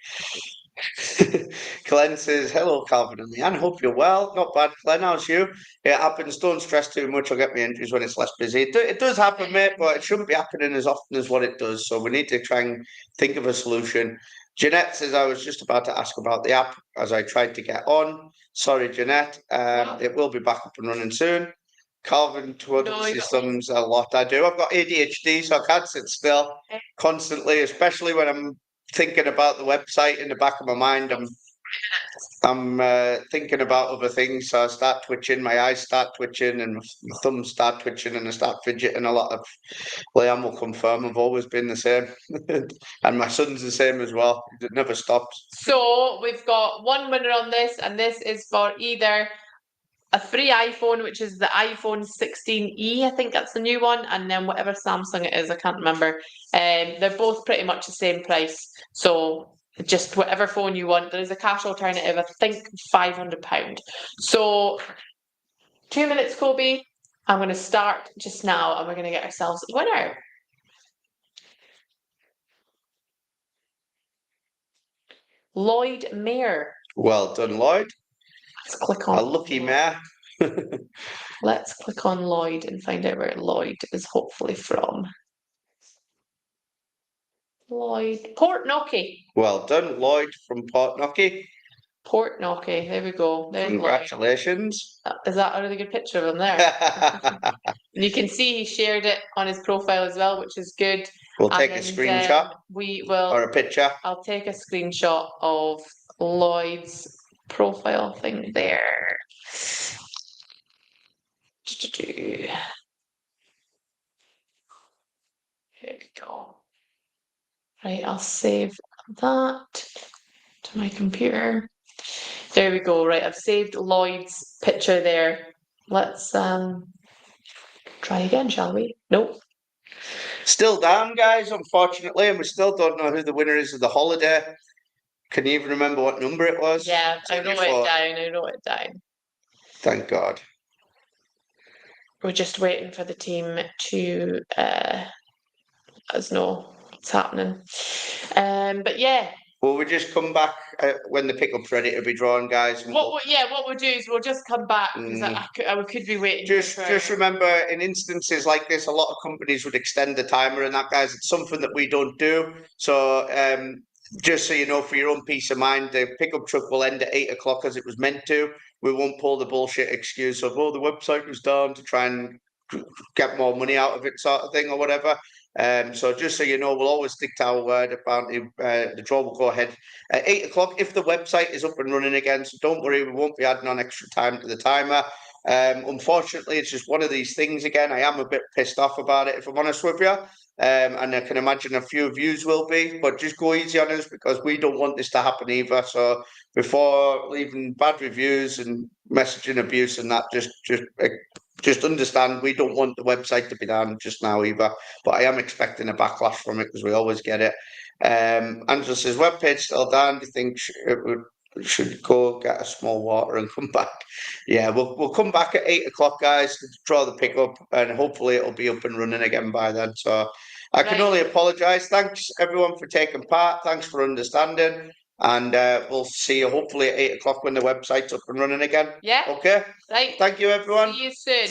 Glenn says, hello, Calvin and Leanne. Hope you're well. Not bad, Glenn. How's you? It happens. Don't stress too much. I'll get my entries when it's less busy. It does happen, mate, but it shouldn't be happening as often as what it does. So we need to try and think of a solution. Jeanette says, I was just about to ask about the app as I tried to get on. Sorry, Jeanette. It will be back up and running soon. Calvin twiddles his thumbs a lot. I do. I've got ADHD, so I can't sit still constantly, especially when I'm thinking about the website in the back of my mind. I'm thinking about other things, so I start twitching, my eyes start twitching, and my thumbs start twitching, and I start fidgeting a lot. Of Liam will confirm I've always been the same, and my son's the same as well. It never stops. So we've got one winner on this, and this is for either a free iPhone, which is the iPhone 16e, I think that's the new one, and then whatever Samsung it is, I can't remember. They're both pretty much the same price, so just whatever phone you want. There's a cash alternative, I think £500. So 2 minutes, Kobe. I'm going to start just now, and we're going to get ourselves a winner. Lloyd Mayer. Well done, Lloyd. Let's click on A lucky mayor. Let's click on Lloyd and find out where Lloyd is hopefully from. Lloyd. Portnocky. Well done, Lloyd from Portnocky. Portnocky. There we go. There's Congratulations. Lloyd. Is that a really good picture of him there? And you can see he shared it on his profile as well, which is good. We'll take a screenshot. We will. Or a picture. I'll take a screenshot of Lloyd's profile thing there. Here we go. Right, I'll save that to my computer. There we go. Right, I've saved Lloyd's picture there. Let's try again, shall we? Nope. Still down, guys, unfortunately, and we still don't know who the winner is of the holiday. Can you even remember what number it was? Yeah, I wrote it down. I wrote it down. Thank God. We're just waiting for the team to let us know what's happening. But yeah. Will we just come back when the pickup's ready to be drawn, guys? What we'll do is we'll just come back because I could be waiting. Just remember, in instances like this, a lot of companies would extend the timer and that, guys. It's something that we don't do. So just so you know, for your own peace of mind, the pickup truck will end at 8 o'clock as it was meant to. We won't pull the bullshit excuse of, oh, the website was down to try and get more money out of it, sort of thing, or whatever. So just so you know, we'll always stick to our word. Apparently, the draw will go ahead at 8 o'clock if the website is up and running again. So don't worry, we won't be adding on extra time to the timer. Unfortunately, it's just one of these things again. I am a bit pissed off about it, if I'm honest with you. And I can imagine a few of yous will be, but just go easy on us because we don't want this to happen either. So before leaving bad reviews and messaging abuse and that, just understand we don't want the website to be down just now either. But I am expecting a backlash from it because we always get it. Angela says, webpage still down. Do you think should go get a small water and come back? Yeah, we'll come back at 8 o'clock, guys, to draw the pickup, and hopefully it'll be up and running again by then. So I can only apologise. Thanks everyone for taking part. Thanks for understanding. And we'll see you hopefully at 8 o'clock when the website's up and running again. Yeah. Okay. Right. Thank you, everyone. See you soon.